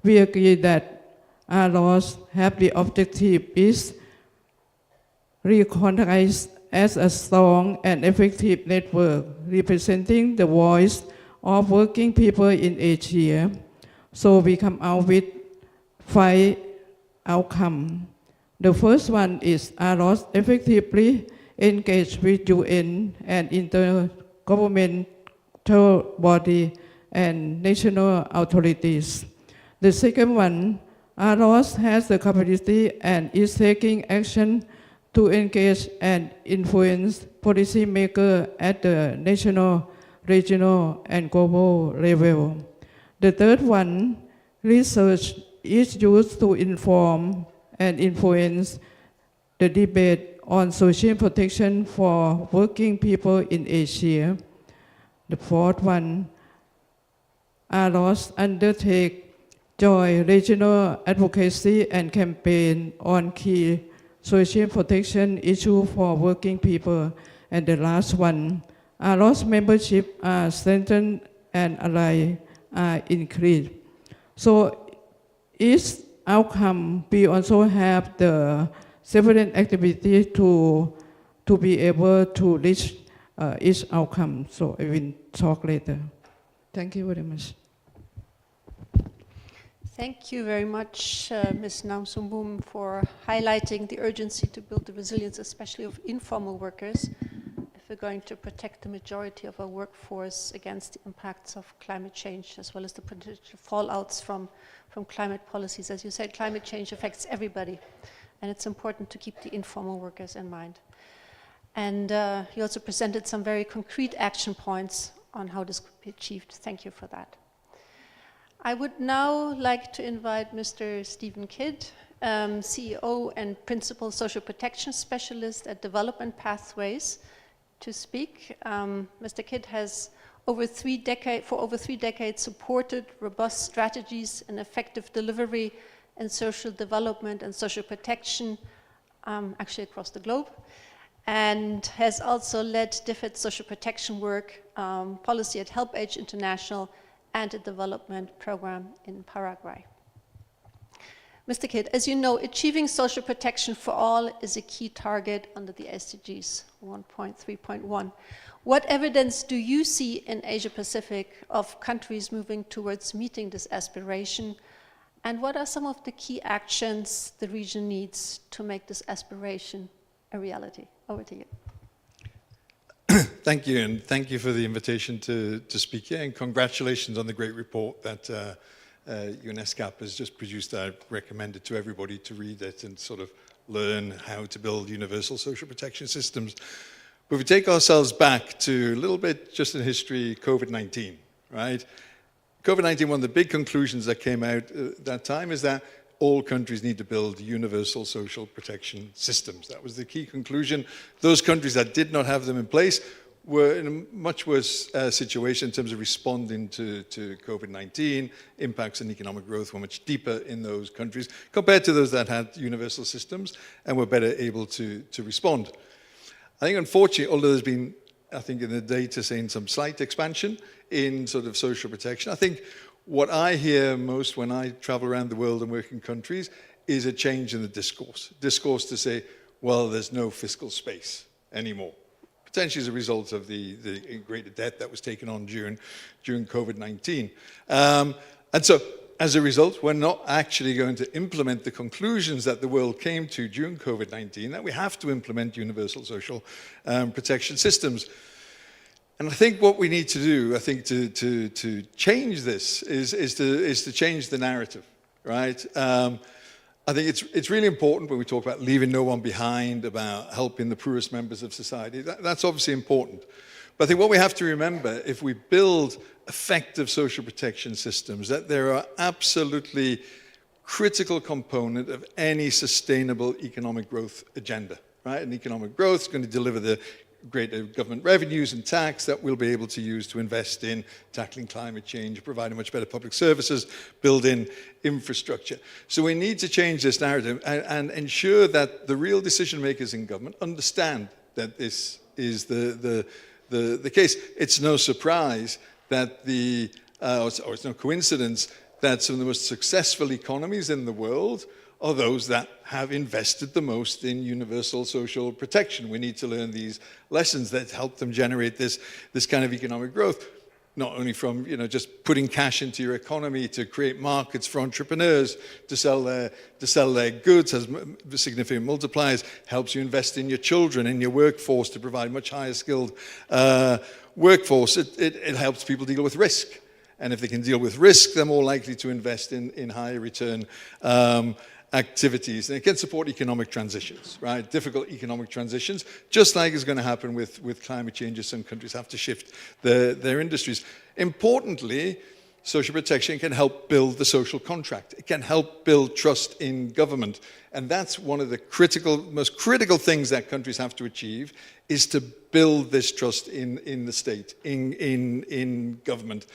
we agree that our laws have the objective is recognized as a strong and effective network representing the voice of working people in Asia. So we come out with 5 outcomes. The first one is ALOS effectively engage with UN and intergovernmental body and national authorities. The second one, ALOS has the capacity and is taking action to engage and influence policymakers at the national, regional, and global level. The third one, research is used to inform and influence the debate on social protection for working people in Asia. The fourth one, ALOS undertake joint regional advocacy and campaign on key social protection issue for working people. And the last one, ALOS membership are strengthened and allies are increased. So each outcome, we also have the several activities to be able to reach each outcome. So I will talk later. Thank you very much. Thank you very much, Ms. Namsumbum, for highlighting the urgency to build the resilience, especially of informal workers, if we're going to protect the majority of our workforce against the impacts of climate change, as well as the potential fallouts from climate policies. As you said, climate change affects everybody, and it's important to keep the informal workers in mind. And you also presented some very concrete action points on how this could be achieved. Thank you for that. I would now like to invite Mr. Stephen Kidd, CEO and Principal Social Protection Specialist at Development Pathways, to speak. Mr. Kidd has for over 3 decades supported robust strategies and effective delivery in social development and social protection, actually across the globe, and has also led different social protection work, policy at HelpAge International, and a development program in Paraguay. Mr. Kidd, as you know, achieving social protection for all is a key target under the SDGs 1.3.1. What evidence do you see in Asia Pacific of countries moving towards meeting this aspiration? And what are some of the key actions the region needs to make this aspiration a reality? Over to you. Thank you, and thank you for the invitation to speak here, and congratulations on the great report that ESCAP has just produced. I recommend it to everybody to read it and sort of learn how to build universal social protection systems. But if we take ourselves back to a little bit just in history, COVID-19, right? COVID-19, one of the big conclusions that came out at that time is that all countries need to build universal social protection systems. That was the key conclusion. Those countries that did not have them in place were in a much worse situation in terms of responding to COVID-19. Impacts on economic growth were much deeper in those countries compared to those that had universal systems and were better able to respond. I think unfortunately, although there's been, I think in the data saying some slight expansion in sort of social protection, I think what I hear most when I travel around the world and work in countries is a change in the discourse. Discourse to say, well, there's no fiscal space anymore, potentially as a result of the greater debt that was taken on during COVID-19. And so, as a result, we're not actually going to implement the conclusions that the world came to during COVID-19, that we have to implement universal social protection systems. And I think what we need to do, I think, to change this is to change the narrative, right? I think it's really important when we talk about leaving no one behind, about helping the poorest members of society. That's obviously important. But I think what we have to remember, if we build effective social protection systems, that they're an absolutely critical component of any sustainable economic growth agenda, right? And economic growth is going to deliver the greater government revenues and tax that we'll be able to use to invest in tackling climate change, providing much better public services, building infrastructure. So we need to change this narrative and ensure that the real decision makers in government understand that this is the case. It's no surprise that or it's no coincidence that some of the most successful economies in the world are those that have invested the most in universal social protection. We need to learn these lessons that help them generate this kind of economic growth, not only from just putting cash into your economy to create markets for entrepreneurs to sell their goods, has significant multipliers, helps you invest in your children, in your workforce to provide much higher skilled workforce. It helps people deal with risk. And if they can deal with risk, they're more likely to invest in higher return activities. And it can support economic transitions, right? Difficult economic transitions, just like is going to happen with climate change as some countries have to shift their industries. Importantly, social protection can help build the social contract. It can help build trust in government. And that's one of the most critical things that countries have to achieve, is to build this trust in the state, in government.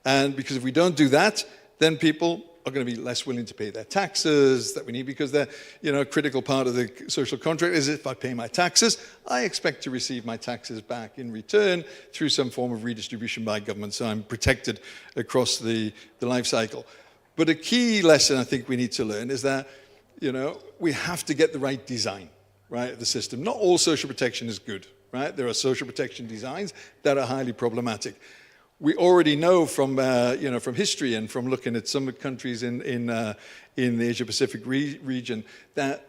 And because if we don't do that, then people are going to be less willing to pay their taxes that we need, because they're, a critical part of the social contract is, if I pay my taxes, I expect to receive my taxes back in return through some form of redistribution by government, so I'm protected across the life cycle. But a key lesson I think we need to learn is that, we have to get the right design, right, of the system. Not all social protection is good, right? There are social protection designs that are highly problematic. We already know from from history and from looking at some countries in the Asia-Pacific region that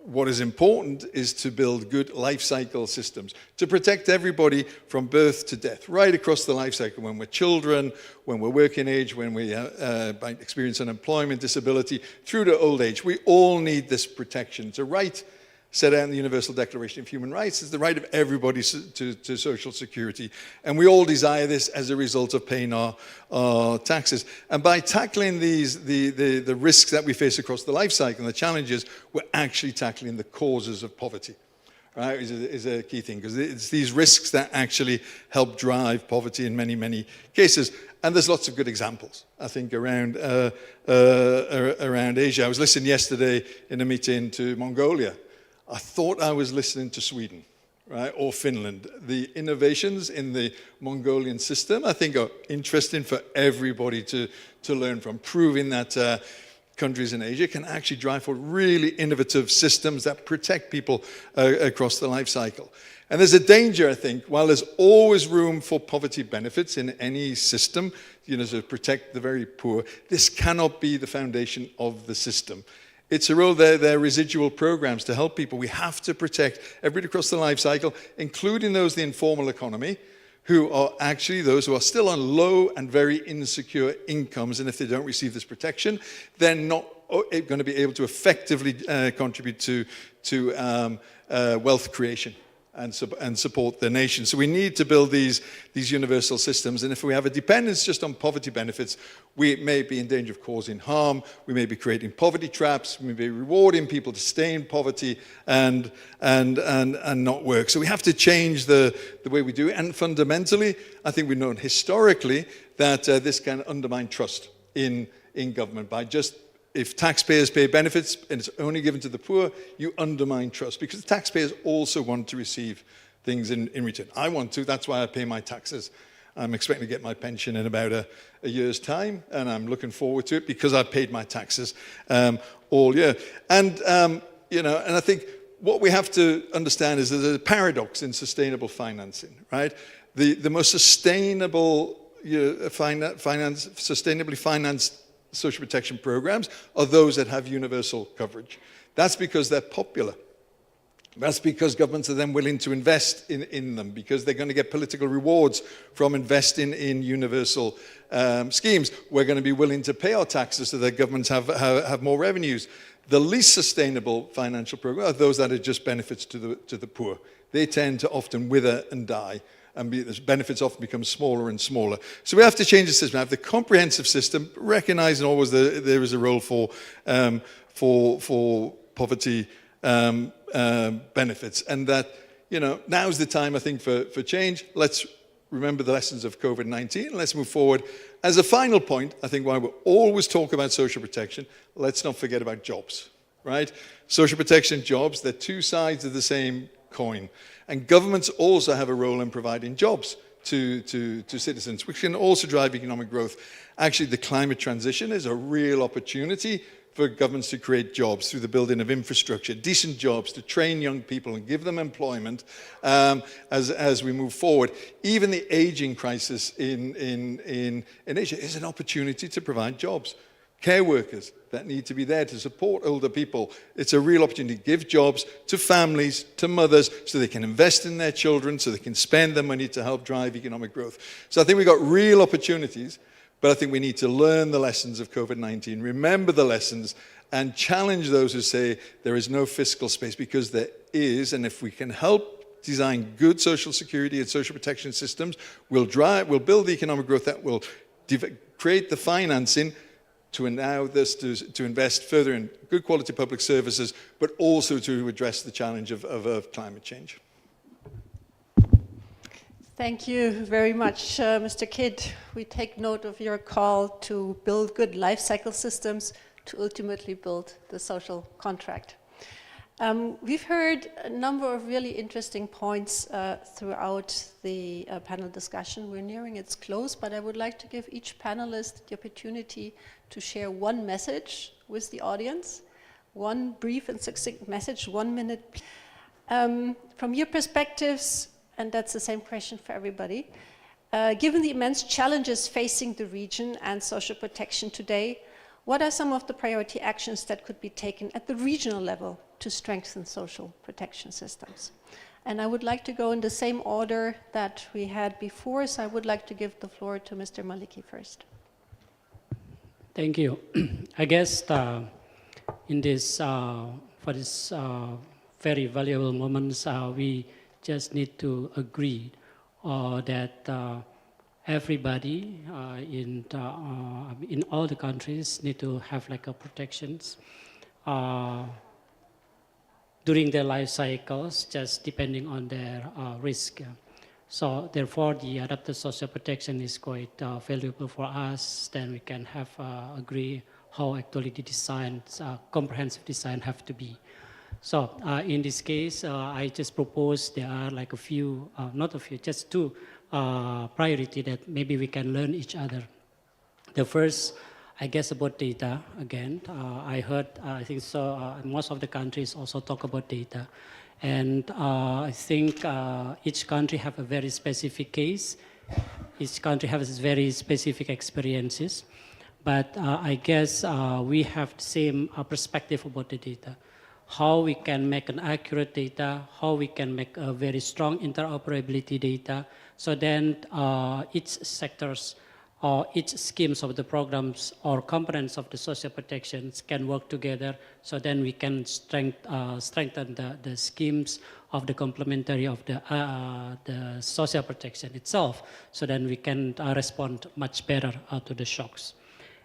what is important is to build good life cycle systems to protect everybody from birth to death, right across the life cycle. When we're children, when we're working age, when we experience unemployment, disability, through to old age, we all need this protection. It's a right set out in the Universal Declaration of Human Rights. It's the right of everybody to social security. And we all desire this as a result of paying our taxes. And by tackling the risks that we face across the life cycle and the challenges, we're actually tackling the causes of poverty, right, is a key thing. Because it's these risks that actually help drive poverty in many, many cases. And there's lots of good examples, I think, around Asia. I was listening yesterday in a meeting to Mongolia. I thought I was listening to Sweden, right, or Finland. The innovations in the Mongolian system, I think, are interesting for everybody to learn from, proving that countries in Asia can actually drive for really innovative systems that protect people across the life cycle. And there's a danger, I think, while there's always room for poverty benefits in any system, to protect the very poor, this cannot be the foundation of the system. It's a role, they're residual programs to help people. We have to protect everybody across the life cycle, including those in the informal economy, who are actually those who are still on low and very insecure incomes. And if they don't receive this protection, they're not going to be able to effectively contribute to wealth creation and support the nation. So we need to build these universal systems. And if we have a dependence just on poverty benefits, we may be in danger of causing harm. We may be creating poverty traps. We may be rewarding people to stay in poverty and not work. So we have to change the way we do it. And fundamentally, I think we've known historically that this can undermine trust in government by just, if taxpayers pay benefits and it's only given to the poor, you undermine trust, because the taxpayers also want to receive things in return. I want to, that's why I pay my taxes. I'm expecting to get my pension in about a year's time, and I'm looking forward to it because I've paid my taxes all year. And, and I think what we have to understand is that there's a paradox in sustainable financing, right? The most sustainable sustainably financed social protection programs are those that have universal coverage. That's because they're popular. That's because governments are then willing to invest in them, because they're going to get political rewards from investing in universal schemes. We're going to be willing to pay our taxes so that governments have more revenues. The least sustainable financial programs are those that are just benefits to the poor. They tend to often wither and die, and the benefits often become smaller and smaller. So we have to change the system. We have the comprehensive system, recognizing always there is a role for poverty benefits, and that, you know, now's the time, I think, for change. Let's remember the lessons of COVID-19. Let's move forward. As a final point, I think while we always talk about social protection, let's not forget about jobs, right? Social protection jobs, they're two sides of the same coin. And governments also have a role in providing jobs to citizens, which can also drive economic growth. Actually, the climate transition is a real opportunity for governments to create jobs through the building of infrastructure, decent jobs, to train young people and give them employment as we move forward. Even the aging crisis in Asia is an opportunity to provide jobs. Care workers that need to be there to support older people. It's a real opportunity to give jobs to families, to mothers, so they can invest in their children, so they can spend their money to help drive economic growth. So I think we've got real opportunities. But I think we need to learn the lessons of COVID-19, remember the lessons, and challenge those who say there is no fiscal space, because there is. And if we can help design good social security and social protection systems, we'll build the economic growth that will create the financing to allow this to invest further in good quality public services, but also to address the challenge of climate change. Thank you very much, Mr. Kidd. We take note of your call to build good life cycle systems to ultimately build the social contract. We've heard a number of really interesting points throughout the panel discussion. We're nearing its close, but I would like to give each panelist the opportunity to share one message with the audience, one brief and succinct message, 1 minute. From your perspectives, and that's the same question for everybody. Given the immense challenges facing the region and social protection today, what are some of the priority actions that could be taken at the regional level to strengthen social protection systems? And I would like to go in the same order that we had before, so I would like to give the floor to Mr. Maliki first. Thank you. I guess in this, for this very valuable moments, we just need to agree that everybody in all the countries need to have like a protections during their life cycles, just depending on their risk. So therefore, the adapted social protection is quite valuable for us. Then we can have agree how actually the design, comprehensive design have to be. So in this case, I just propose there are like a few, not a few, just two priority that maybe we can learn each other. The first, I guess, about data again. I heard, I think so, most of the countries also talk about data. And I think each country have a very specific case. Each country has very specific experiences. But I guess we have the same perspective about the data. How we can make an accurate data, how we can make a very strong interoperability data, so then each sectors or each schemes of the programs or components of the social protections can work together, so then we can strengthen the schemes of the complementary of the social protection itself, so then we can respond much better to the shocks.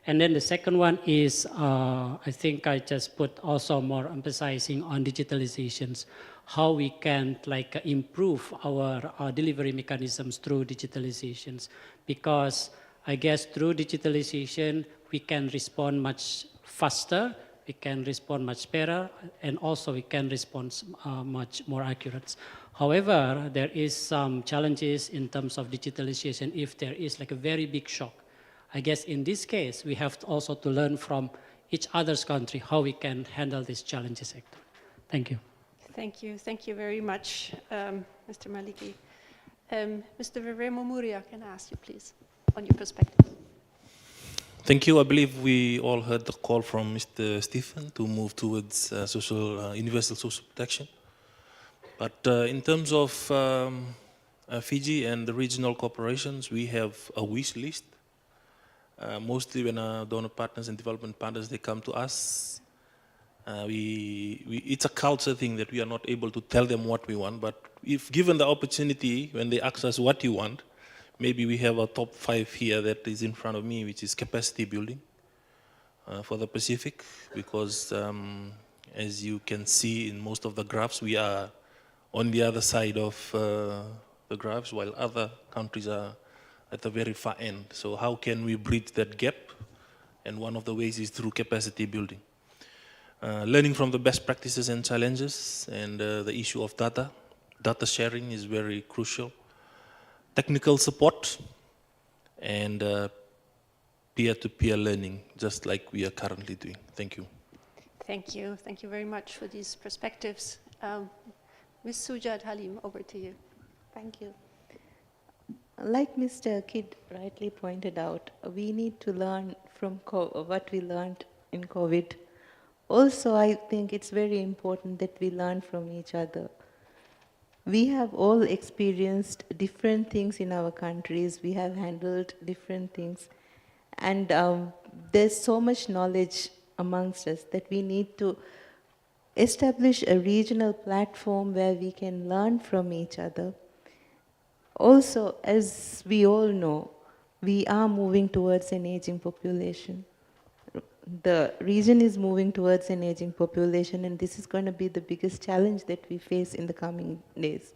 And then the second one is, I think I just put also more emphasizing on digitalizations, how we can like improve our delivery mechanisms through digitalizations. Because I guess through digitalization, we can respond much faster, we can respond much better, and also we can respond much more accurate. However, there is some challenges in terms of digitalization if there is like a very big shock. I guess in this case, we have also to learn from each other's country how we can handle these challenges. Thank you. Thank you very much, Mr. Maliki. Mr. Veremo Muria, can I ask you please, on your perspective? Thank you. I believe we all heard the call from Mr. Stephen to move towards universal social protection. But in terms of Fiji and the regional corporations, we have a wish list. Mostly when our donor partners and development partners, they come to us, it's a culture thing that we are not able to tell them what we want, but if given the opportunity, when they ask us what you want, maybe we have a top 5 here that is in front of me, which is capacity building for the Pacific, because as you can see in most of the graphs, we are on the other side of the graphs, while other countries are at the very far end. So how can we bridge that gap? And one of the ways is through capacity building. Learning from the best practices and challenges, and the issue of data. Data sharing is very crucial. Technical support, and peer-to-peer learning, just like we are currently doing. Thank you. Thank you. Thank you very much for these perspectives. Ms. Sujat Halim, over to you. Thank you. Like Mr. Kidd rightly pointed out, we need to learn from what we learned in COVID. Also, I think it's very important that we learn from each other. We have all experienced different things in our countries. We have handled different things. And there's so much knowledge amongst us that we need to establish a regional platform where we can learn from each other. Also, as we all know, we are moving towards an aging population. The region is moving towards an aging population, and this is going to be the biggest challenge that we face in the coming days.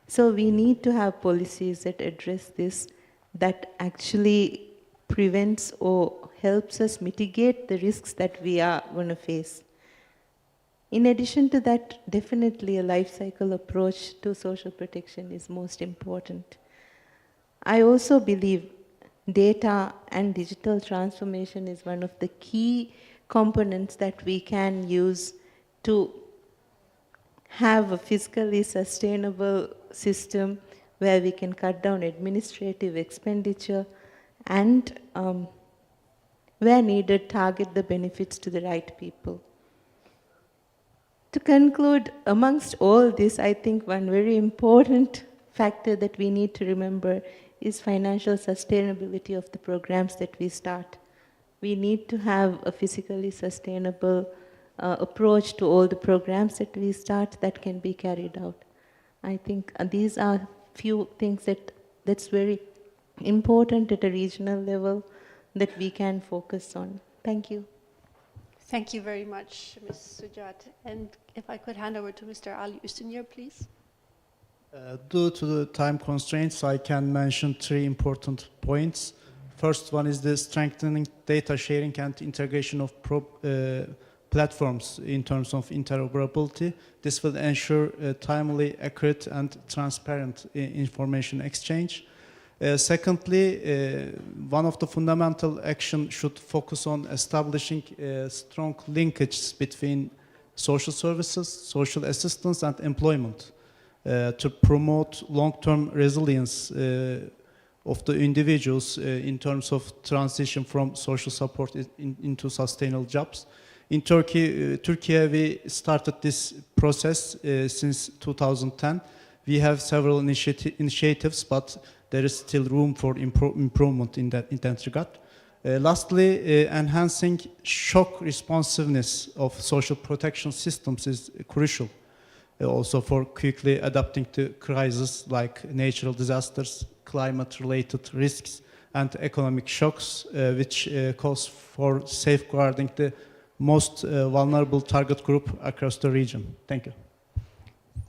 So we need to have policies that address this, that actually prevents or helps us mitigate the risks that we are going to face. In addition to that, definitely a life cycle approach to social protection is most important. I also believe data and digital transformation is one of the key components that we can use to have a fiscally sustainable system where we can cut down administrative expenditure and, where needed, target the benefits to the right people. To conclude, amongst all this, I think one very important factor that we need to remember is financial sustainability of the programs that we start. We need to have a fiscally sustainable approach to all the programs that we start that can be carried out. I think these are few things that's very important at a regional level that we can focus on. Thank you. Thank you very much, Ms. Sujat. And if I could hand over to Mr. Ali Üstünyer, please. Due to the time constraints, I can mention 3 important points. First one is the strengthening data sharing and integration of platforms in terms of interoperability. This will ensure timely, accurate, and transparent information exchange. Secondly, one of the fundamental actions should focus on establishing strong linkages between social services, social assistance, and employment to promote long-term resilience of the individuals in terms of transition from social support into sustainable jobs. In Turkey, we started this process since 2010. We have several initiatives, but there is still room for improvement in that regard. Lastly, enhancing shock responsiveness of social protection systems is crucial, also for quickly adapting to crises like natural disasters, climate-related risks, and economic shocks, which calls for safeguarding the most vulnerable target group across the region. Thank you.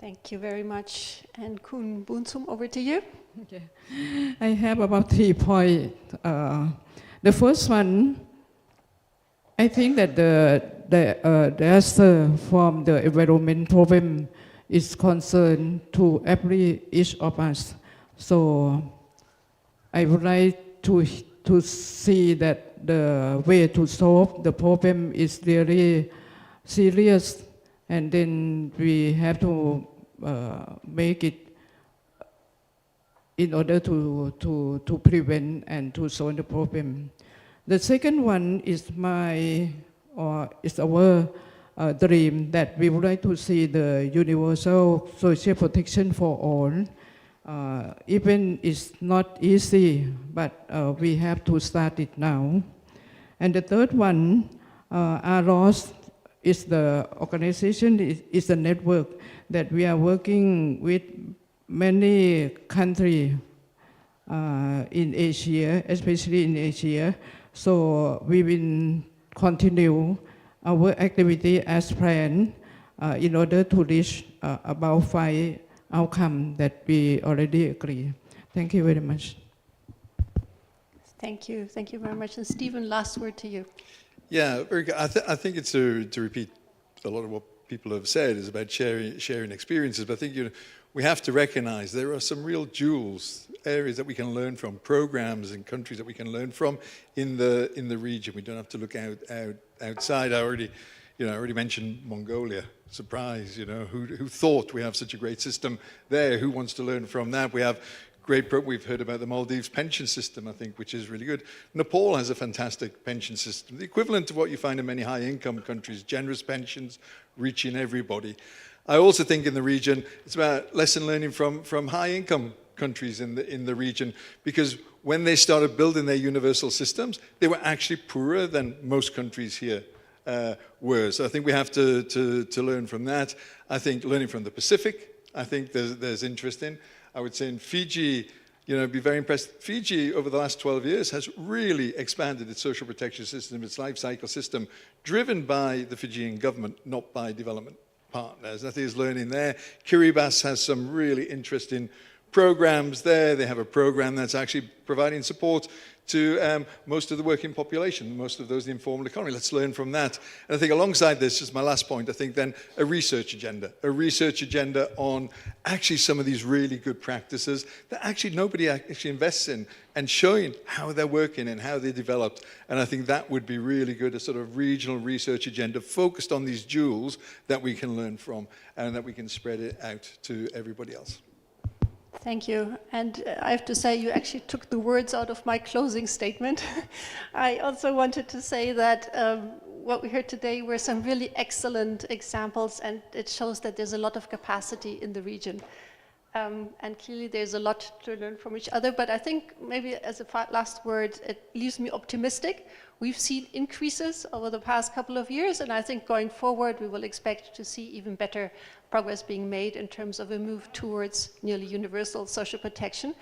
Thank you very much. And Kun Bunsum, over to you. Okay. I have about 3 points. The first one, I think that the answer from the environment problem is concerned to each of us. So I would like to see that the way to solve the problem is really serious and then we have to make it in order to prevent and to solve the problem. The second one is our dream that we would like to see the universal social protection for all. Even it's not easy, but we have to start it now. And the third one, AROS is the organization, is the network that we are working with many countries in Asia, especially in Asia. So we will continue our activity as planned in order to reach about 5 outcomes that we already agree. Thank you very much. Thank you. Thank you very much. And Stephen, last word to you. Yeah, very good. I think it's to repeat a lot of what people have said is about sharing experiences. But I think we have to recognize there are some real jewels, areas that we can learn from, programs in countries that we can learn from in the region. We don't have to look outside. I already mentioned Mongolia. Surprise, who thought we have such a great system there? Who wants to learn from that? We have we've heard about the Maldives pension system, I think, which is really good. Nepal has a fantastic pension system, the equivalent to what you find in many high-income countries, generous pensions, reaching everybody. I also think in the region, it's about lesson learning from high-income countries in the region, because when they started building their universal systems, they were actually poorer than most countries here were. So I think we have to learn from that. I think learning from the Pacific, I think there's interest in. I would say in Fiji, be very impressed. Fiji, over the last 12 years, has really expanded its social protection system, its life cycle system, driven by the Fijian government, not by development partners. I think there's learning there. Kiribati has some really interesting programs there. They have a program that's actually providing support to most of the working population, most of those in the informal economy. Let's learn from that. And I think alongside this, just my last point, I think then a research agenda on actually some of these really good practices that actually nobody actually invests in, and showing how they're working and how they're developed. And I think that would be really good, a sort of regional research agenda focused on these jewels that we can learn from and that we can spread it out to everybody else. Thank you. And I have to say, you actually took the words out of my closing statement. I also wanted to say that what we heard today were some really excellent examples, and it shows that there's a lot of capacity in the region. And clearly there's a lot to learn from each other, but I think maybe as a last word, it leaves me optimistic. We've seen increases over the past couple of years, and I think going forward we will expect to see even better progress being made in terms of a move towards nearly universal social protection.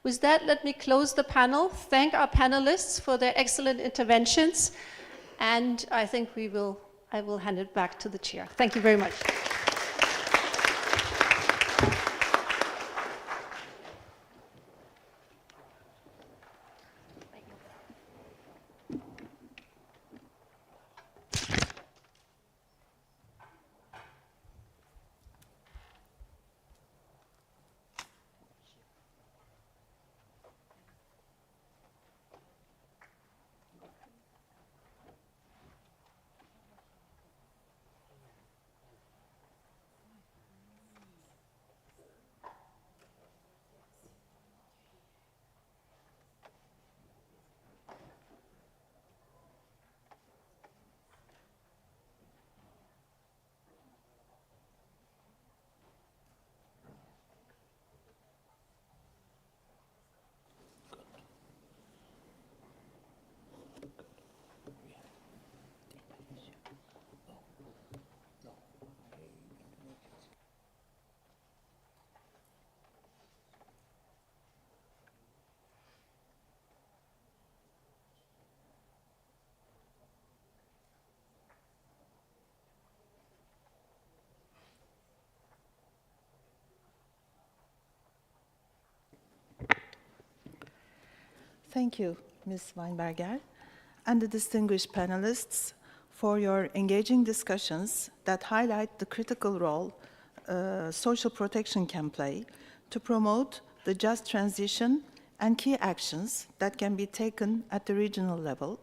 With that, let me close the panel, thank our panelists for their excellent interventions, and I think I will hand it back to the chair. Thank you very much. Thank you, Ms. Weinberger, and the distinguished panelists for your engaging discussions that highlight the critical role social protection can play to promote the just transition and key actions that can be taken at the regional level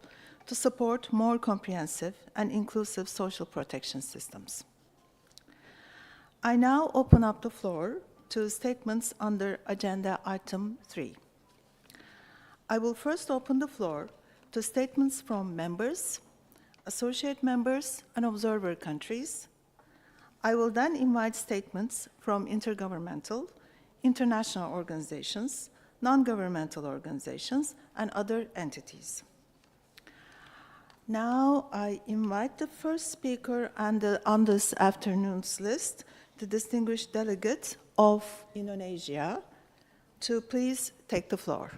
to support more comprehensive and inclusive social protection systems. I now open up the floor to statements under Agenda Item 3. I will first open the floor to statements from members, associate members, and observer countries. I will then invite statements from intergovernmental, international organizations, non-governmental organizations, and other entities. Now I invite the first speaker on this afternoon's list, the distinguished delegate of Indonesia, to please take the floor.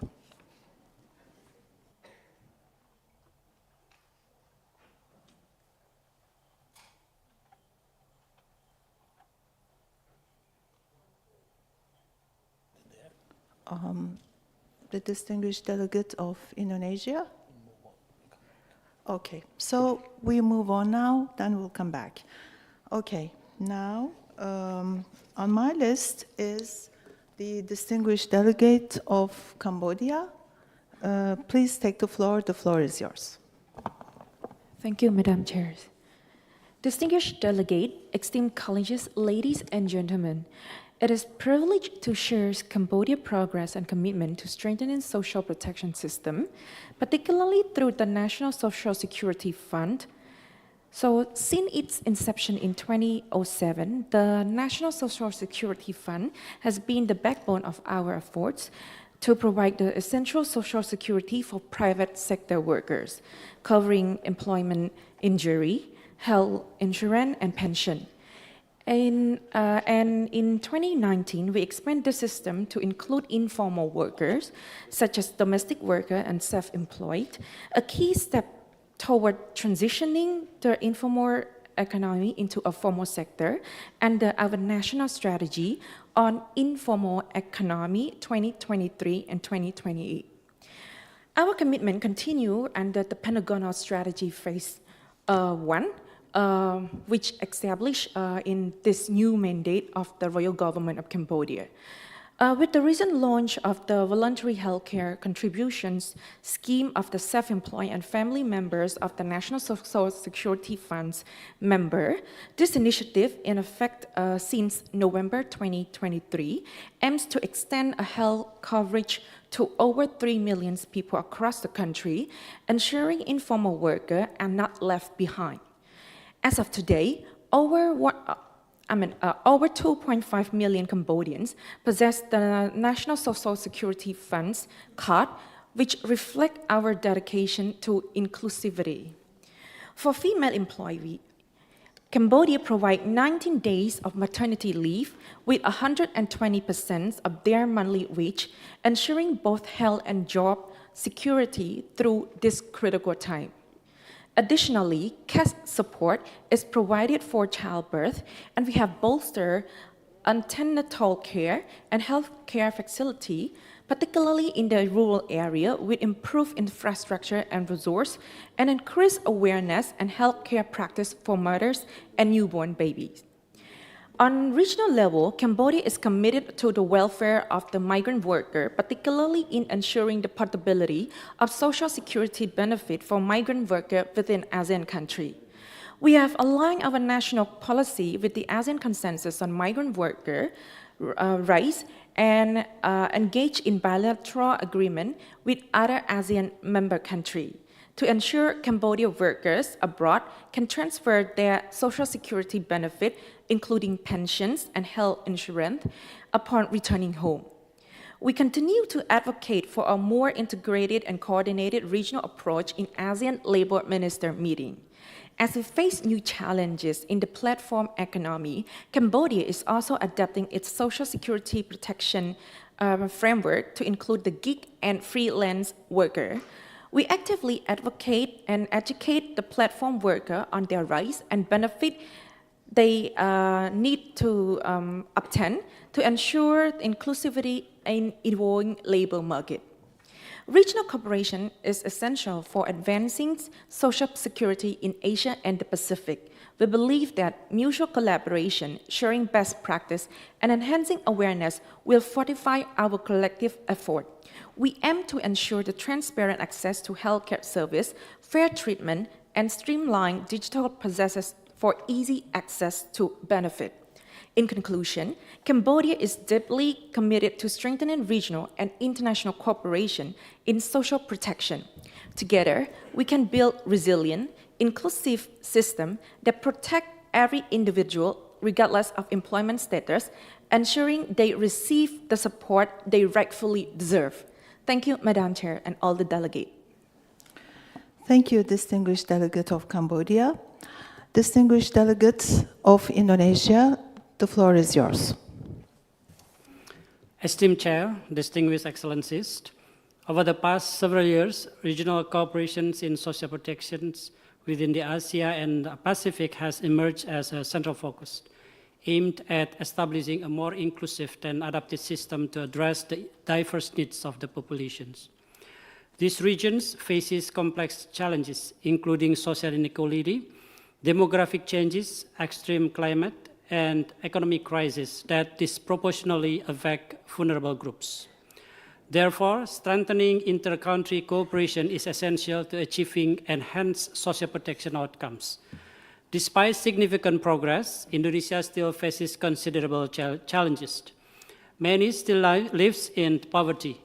The distinguished delegate of Indonesia? Okay, so we move on now, then we'll come back. Okay, now on my list is the distinguished delegate of Cambodia. Please take the floor is yours. Thank you, Madam Chair. Distinguished delegate, esteemed colleagues, ladies and gentlemen, it is a privilege to share Cambodia's progress and commitment to strengthening social protection system, particularly through the National Social Security Fund. So since its inception in 2007, the National Social Security Fund has been the backbone of our efforts to provide the essential social security for private sector workers, covering employment injury, health insurance, and pension. And in 2019, we expanded the system to include informal workers, such as domestic workers and self-employed, a key step toward transitioning the informal economy into a formal sector under our national strategy on informal economy 2023 and 2028. Our commitment continues under the Pentagonal Strategy Phase 1, which established in this new mandate of the Royal Government of Cambodia. With the recent launch of the voluntary healthcare contributions scheme of the self-employed and family members of the National Social Security Fund's member, this initiative, in effect since November 2023, aims to extend a health coverage to over 3 million people across the country, ensuring informal workers are not left behind. As of today, over 2.5 million Cambodians possess the National Social Security Fund's card, which reflect our dedication to inclusivity. For female employees, Cambodia provides 19 days of maternity leave with 120% of their monthly wage, ensuring both health and job security through this critical time. Additionally, cash support is provided for childbirth, and we have bolstered antenatal care and health care facility, particularly in the rural area, with improved infrastructure and resource, and increased awareness and health care practice for mothers and newborn babies. On regional level, Cambodia is committed to the welfare of the migrant worker, particularly in ensuring the portability of social security benefit for migrant workers within ASEAN countries. We have aligned our national policy with the ASEAN Consensus on Migrant Worker Rights and engaged in bilateral agreement with other ASEAN member countries to ensure Cambodia workers abroad can transfer their social security benefit, including pensions and health insurance, upon returning home. We continue to advocate for a more integrated and coordinated regional approach in ASEAN Labour Minister meeting. As we face new challenges in the platform economy, Cambodia is also adapting its social security protection framework to include the gig and freelance worker. We actively advocate and educate the platform worker on their rights and benefit they need to obtain to ensure inclusivity in evolving labor market. Regional cooperation is essential for advancing social security in Asia and the Pacific. We believe that mutual collaboration, sharing best practice, and enhancing awareness will fortify our collective effort. We aim to ensure the transparent access to healthcare service, fair treatment, and streamlined digital processes for easy access to benefit. In conclusion, Cambodia is deeply committed to strengthening regional and international cooperation in social protection. Together, we can build resilient, inclusive systems that protect every individual regardless of employment status, ensuring they receive the support they rightfully deserve. Thank you, Madam Chair, and all the delegates. Thank you, distinguished delegate of Cambodia. Distinguished delegates of Indonesia, the floor is yours. Esteemed Chair, distinguished Excellencies, over the past several years, regional cooperations in social protections within the Asia and Pacific has emerged as a central focus, aimed at establishing a more inclusive and adaptive system to address the diverse needs of the populations. These regions faces complex challenges, including social inequality, demographic changes, extreme climate, and economic crisis that disproportionately affect vulnerable groups. Therefore, strengthening inter-country cooperation is essential to achieving enhanced social protection outcomes. Despite significant progress, Indonesia still faces considerable challenges. Many still live in poverty.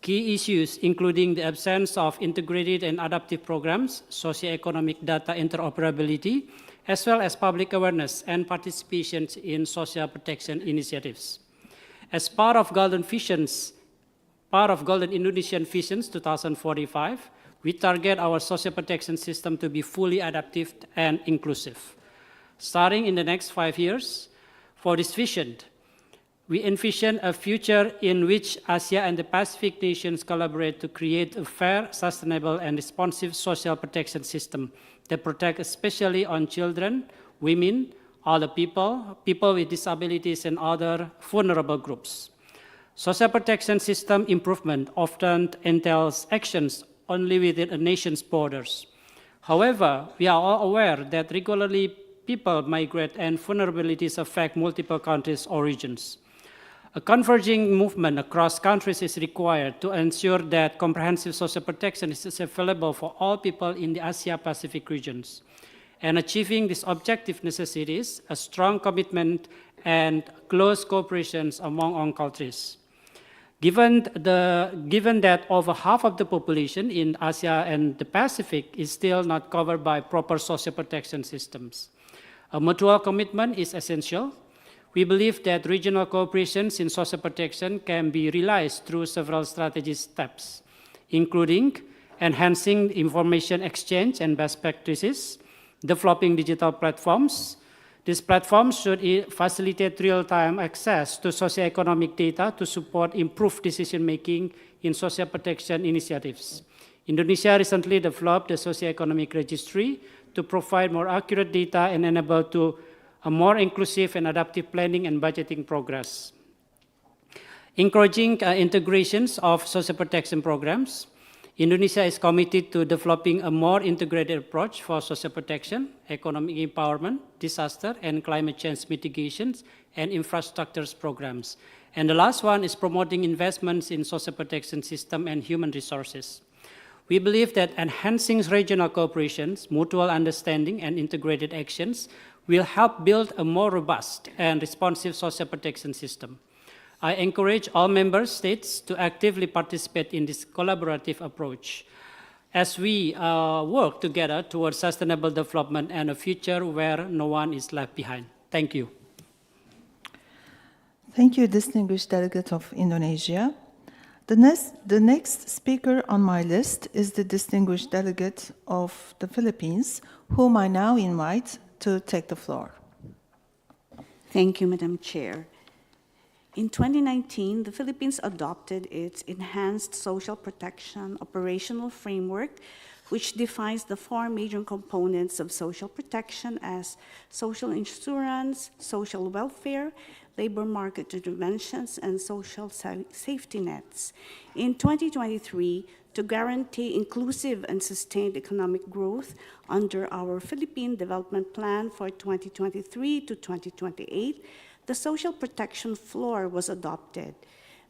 Key issues, including the absence of integrated and adaptive programs, socioeconomic data interoperability, as well as public awareness and participation in social protection initiatives. As part of Golden Indonesian Visions 2045, we target our social protection system to be fully adaptive and inclusive. Starting in the next 5 years, for this vision, we envision a future in which Asia and the Pacific nations collaborate to create a fair, sustainable, and responsive social protection system that protects especially on children, women, older people, people with disabilities, and other vulnerable groups. Social protection system improvement often entails actions only within a nation's borders. However, we are all aware that regularly people migrate and vulnerabilities affect multiple countries or regions. A converging movement across countries is required to ensure that comprehensive social protection is available for all people in the Asia-Pacific regions. And achieving this objective necessitates a strong commitment and close cooperation among all countries. Given that over half of the population in Asia and the Pacific is still not covered by proper social protection systems, a mutual commitment is essential. We believe that regional cooperations in social protection can be realized through several strategic steps, including enhancing information exchange and best practices, developing digital platforms. These platforms should facilitate real-time access to socioeconomic data to support improved decision-making in social protection initiatives. Indonesia recently developed a socioeconomic registry to provide more accurate data and enable to a more inclusive and adaptive planning and budgeting progress. Encouraging integrations of social protection programs. Indonesia is committed to developing a more integrated approach for social protection, economic empowerment, disaster and climate change mitigations, and infrastructure programs. And the last one is promoting investments in social protection system and human resources. We believe that enhancing regional cooperations, mutual understanding, and integrated actions will help build a more robust and responsive social protection system. I encourage all member states to actively participate in this collaborative approach as we work together towards sustainable development and a future where no one is left behind. Thank you. Thank you, distinguished delegate of Indonesia. The next speaker on my list is the distinguished delegate of the Philippines, whom I now invite to take the floor. Thank you, Madam Chair. In 2019, the Philippines adopted its Enhanced Social Protection Operational Framework, which defines the 4 major components of social protection as social insurance, social welfare, labor market interventions, and social safety nets. In 2023, to guarantee inclusive and sustained economic growth under our Philippine Development Plan for 2023 to 2028, the Social Protection Floor was adopted.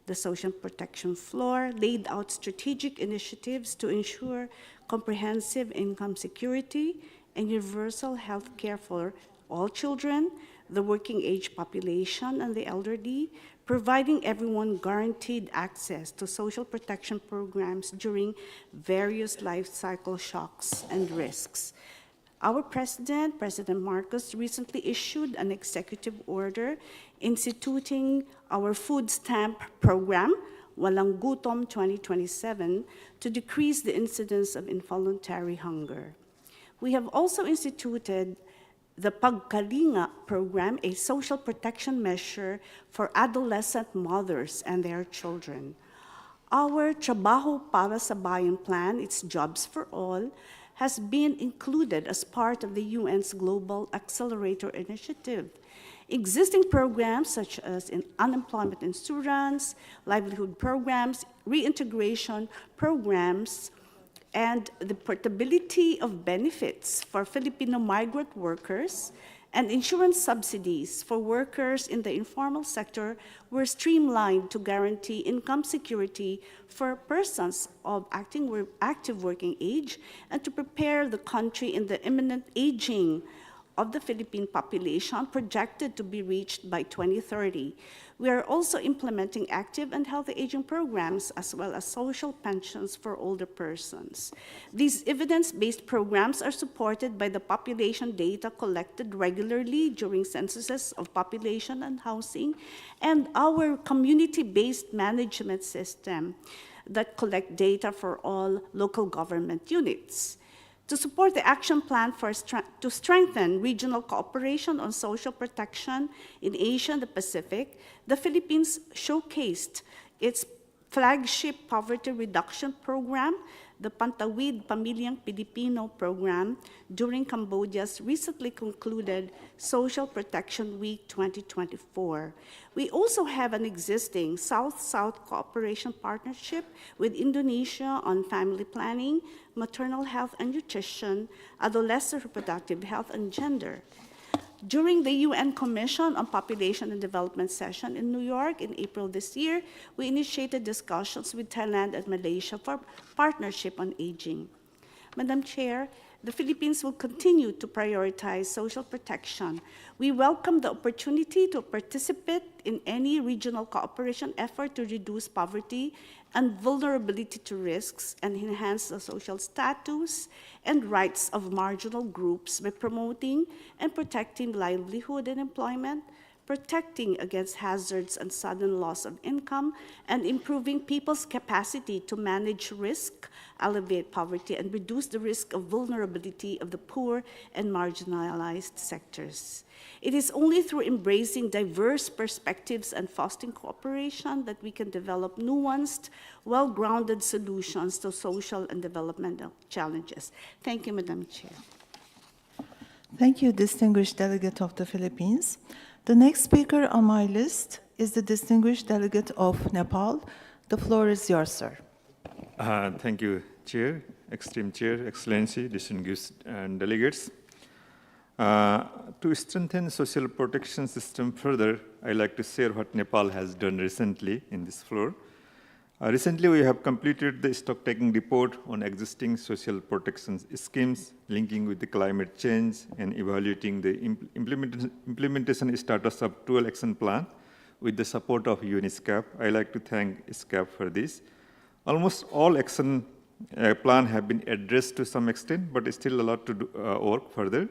The Social Protection Floor laid out strategic initiatives to ensure comprehensive income security and universal health care for all children, the working age population and the elderly, providing everyone guaranteed access to social protection programs during various life cycle shocks and risks. Our president, President Marcos, recently issued an executive order instituting our food stamp program, Walang Gutom 2027, to decrease the incidence of involuntary hunger. We have also instituted the Pagkalinga program, a social protection measure for adolescent mothers and their children. Our Trabaho para sa Bayan plan, it's Jobs for All, has been included as part of the UN's Global Accelerator Initiative. Existing programs such as unemployment insurance, livelihood programs, reintegration programs, and the portability of benefits for Filipino migrant workers and insurance subsidies for workers in the informal sector were streamlined to guarantee income security for persons of active working age and to prepare the country in the imminent aging of the Philippine population projected to be reached by 2030. We are also implementing active and healthy aging programs as well as social pensions for older persons. These evidence-based programs are supported by the population data collected regularly during censuses of population and housing and our community-based management system that collect data for all local government units. To support the action plan to strengthen regional cooperation on social protection in Asia and the Pacific, the Philippines showcased its flagship poverty reduction program, the Pantawid Pamilyang Pilipino program, during Cambodia's recently concluded Social Protection Week 2024. We also have an existing South-South cooperation partnership with Indonesia on family planning, maternal health and nutrition, adolescent reproductive health, and gender. During the UN Commission on Population and Development session in New York in April this year, we initiated discussions with Thailand and Malaysia for partnership on aging. Madam Chair, the Philippines will continue to prioritize social protection. We welcome the opportunity to participate in any regional cooperation effort to reduce poverty and vulnerability to risks and enhance the social status and rights of marginal groups by promoting and protecting livelihood and employment, protecting against hazards and sudden loss of income, and improving people's capacity to manage risk, alleviate poverty, and reduce the risk of vulnerability of the poor and marginalized sectors. It is only through embracing diverse perspectives and fostering cooperation that we can develop nuanced, well-grounded solutions to social and developmental challenges. Thank you, Madam Chair. Thank you, distinguished delegate of the Philippines. The next speaker on my list is the distinguished delegate of Nepal. The floor is yours, sir. Thank you, Chair, Extreme Chair, Excellency, distinguished delegates. To strengthen social protection system further, I'd like to share what Nepal has done recently in this floor. Recently, we have completed the stock-taking report on existing social protection schemes linking with the climate change and evaluating the implementation status of 12 action plan with the support of ESCAP. I'd like to thank ESCAP for this. Almost all action plan have been addressed to some extent, but still a lot to do, work further.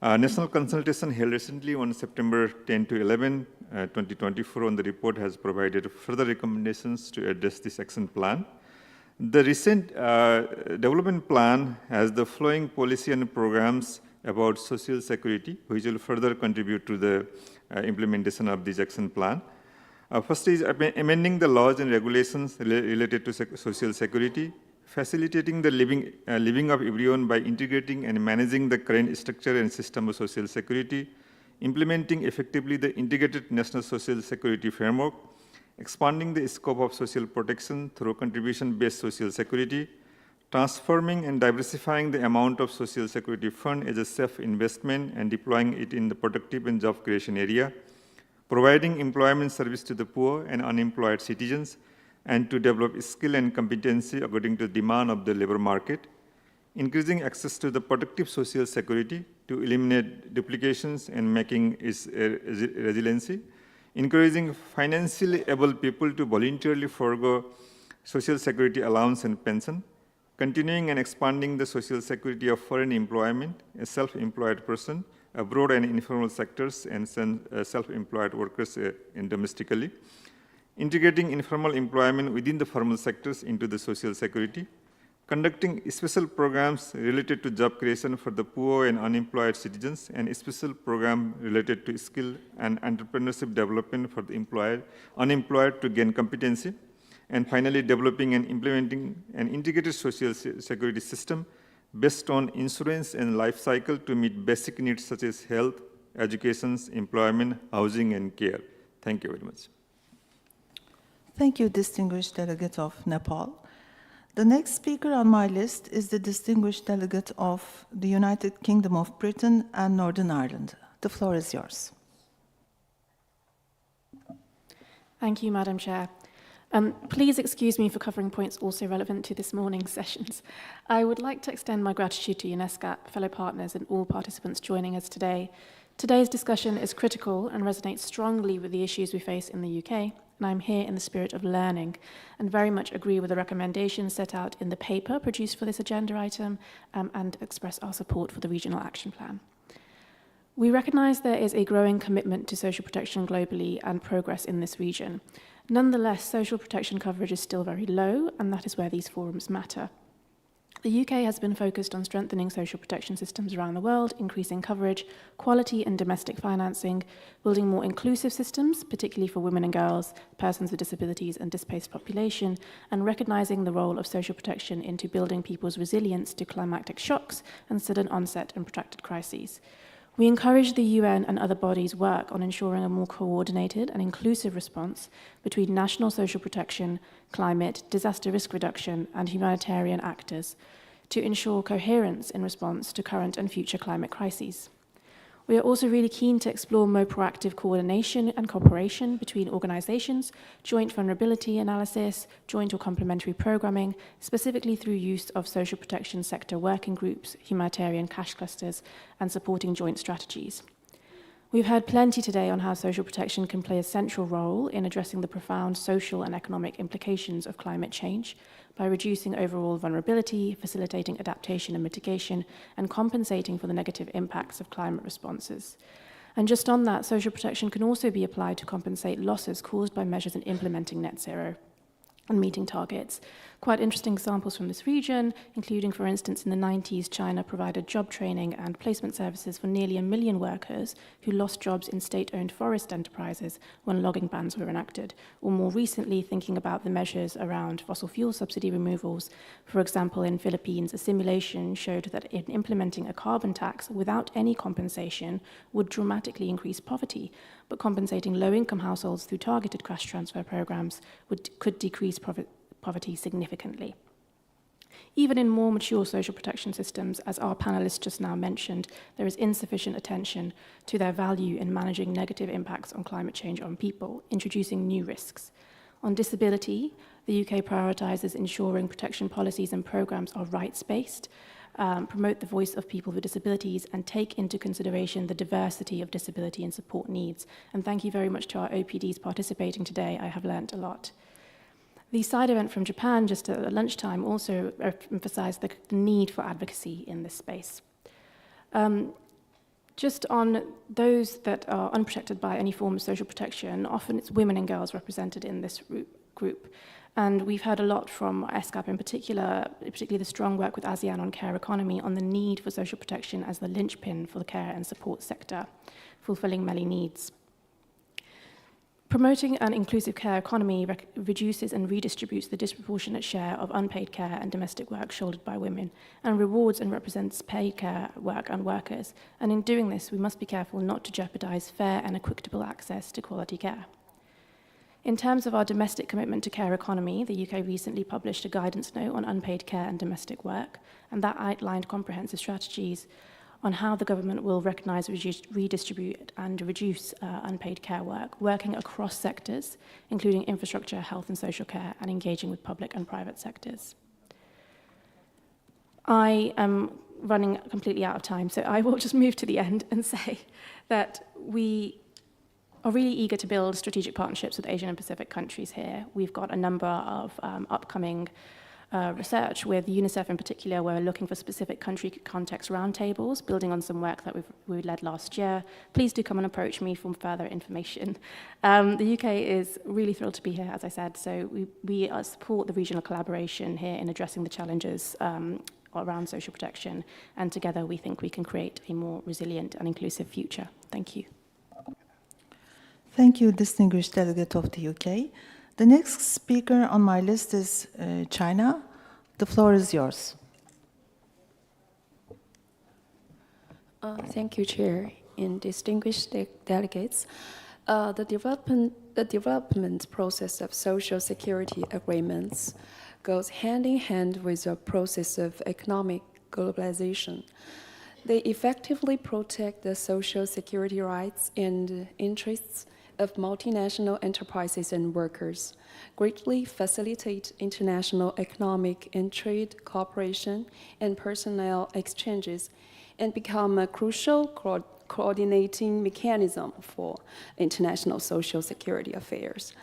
National consultation held recently on September 10 to 11, 2024 on the report has provided further recommendations to address this action plan. The recent development plan has the flowing policy and programs about social security, which will further contribute to the implementation of this action plan. First is amending the laws and regulations related to social security, facilitating the living of everyone by integrating and managing the current structure and system of social security, implementing effectively the integrated national social security framework, expanding the scope of social protection through contribution-based social security, transforming and diversifying the amount of social security fund as a safe investment and deploying it in the productive and job creation area, providing employment service to the poor and unemployed citizens, and to develop skill and competency according to the demand of the labor market, increasing access to the productive social security to eliminate duplications and making its resiliency, encouraging financially able people to voluntarily forego social security allowance and pension, continuing and expanding the social security of foreign employment, a self-employed person, abroad and informal sectors, and self-employed workers domestically, integrating informal employment within the formal sectors into the social security, conducting special programs related to job creation for the poor and unemployed citizens, and a special program related to skill and entrepreneurship development for the unemployed to gain competency, and finally developing and implementing an integrated social security system based on insurance and life cycle to meet basic needs such as health, education, employment, housing, and care. Thank you very much. Thank you, distinguished delegate of Nepal. The next speaker on my list is the distinguished delegate of the United Kingdom of Britain and Northern Ireland. The floor is yours. Thank you, Madam Chair. Please excuse me for covering points also relevant to this morning's sessions. I would like to extend my gratitude to ESCAP, fellow partners, and all participants joining us today. Today's discussion is critical and resonates strongly with the issues we face in the UK, and I'm here in the spirit of learning and very much agree with the recommendations set out in the paper produced for this agenda item and express our support for the Regional Action Plan. We recognise there is a growing commitment to social protection globally and progress in this region. Nonetheless, social protection coverage is still very low, and that is where these forums matter. The UK has been focused on strengthening social protection systems around the world, increasing coverage, quality and domestic financing, building more inclusive systems, particularly for women and girls, persons with disabilities and displaced population, and recognising the role of social protection into building people's resilience to climactic shocks and sudden onset and protracted crises. We encourage the UN and other bodies' work on ensuring a more coordinated and inclusive response between national social protection, climate, disaster risk reduction, and humanitarian actors to ensure coherence in response to current and future climate crises. We are also really keen to explore more proactive coordination and cooperation between organisations, joint vulnerability analysis, joint or complementary programming, specifically through use of social protection sector working groups, humanitarian cash clusters, and supporting joint strategies. We've heard plenty today on how social protection can play a central role in addressing the profound social and economic implications of climate change by reducing overall vulnerability, facilitating adaptation and mitigation, and compensating for the negative impacts of climate responses. And just on that, social protection can also be applied to compensate losses caused by measures in implementing net zero and meeting targets. Quite interesting examples from this region, including, for instance, in the 90s, China provided job training and placement services for nearly 1 million workers who lost jobs in state-owned forest enterprises when logging bans were enacted. Or more recently, thinking about the measures around fossil fuel subsidy removals. For example, in Philippines, a simulation showed that in implementing a carbon tax without any compensation would dramatically increase poverty, but compensating low-income households through targeted cash transfer programs could decrease poverty significantly. Even in more mature social protection systems, as our panelists just now mentioned, there is insufficient attention to their value in managing negative impacts on climate change on people, introducing new risks. On disability, the UK prioritises ensuring protection policies and programmes are rights-based, promote the voice of people with disabilities, and take into consideration the diversity of disability and support needs. And thank you very much to our OPDs participating today. I have learnt a lot. The side event from Japan just at lunchtime also emphasised the need for advocacy in this space. Just on those that are unprotected by any form of social protection, often it's women and girls represented in this group. And we've heard a lot from ESCAP in particular, particularly the strong work with ASEAN on care economy, on the need for social protection as the linchpin for the care and support sector, fulfilling many needs. Promoting an inclusive care economy reduces and redistributes the disproportionate share of unpaid care and domestic work shouldered by women, and rewards and represents paid care work and workers. And in doing this, we must be careful not to jeopardise fair and equitable access to quality care. In terms of our domestic commitment to care economy, the UK recently published a guidance note on unpaid care and domestic work, and that outlined comprehensive strategies on how the government will recognise, redistribute and reduce unpaid care work, working across sectors, including infrastructure, health and social care, and engaging with public and private sectors. I am running completely out of time, so I will just move to the end and say that we are really eager to build strategic partnerships with Asian and Pacific countries here. We've got a number of upcoming research with UNICEF in particular. We're looking for specific country context roundtables, building on some work that we led last year. Please do come and approach me for further information. The UK is really thrilled to be here, as I said, so we support the regional collaboration here in addressing the challenges around social protection, and together we think we can create a more resilient and inclusive future. Thank you. Thank you, distinguished delegate of the UK. The next speaker on my list is China. The floor is yours. Thank you, Chair, and distinguished delegates. The development process of social security agreements goes hand in hand with the process of economic globalization. They effectively protect the social security rights and interests of multinational enterprises and workers, greatly facilitate international economic and trade cooperation and personnel exchanges, and become a crucial coordinating mechanism for international social security affairs.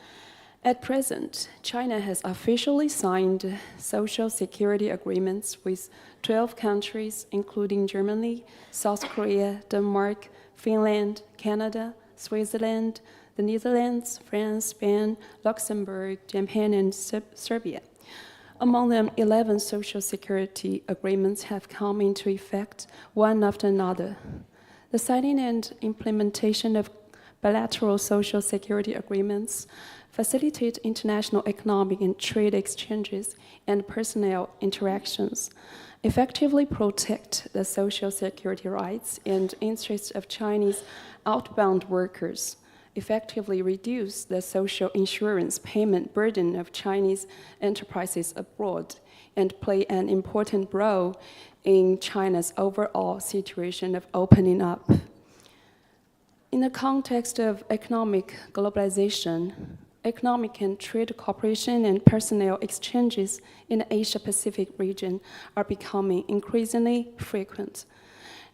At present, China has officially signed social security agreements with 12 countries, including Germany, South Korea, Denmark, Finland, Canada, Switzerland, the Netherlands, France, Spain, Luxembourg, Japan, and Serbia. Among them, 11 social security agreements have come into effect, one after another. The signing and implementation of bilateral social security agreements facilitate international economic and trade exchanges and personnel interactions, effectively protect the social security rights and interests of Chinese outbound workers, effectively reduce the social insurance payment burden of Chinese enterprises abroad, and play an important role in China's overall situation of opening up. In the context of economic globalization, economic and trade cooperation and personnel exchanges in the Asia-Pacific region are becoming increasingly frequent.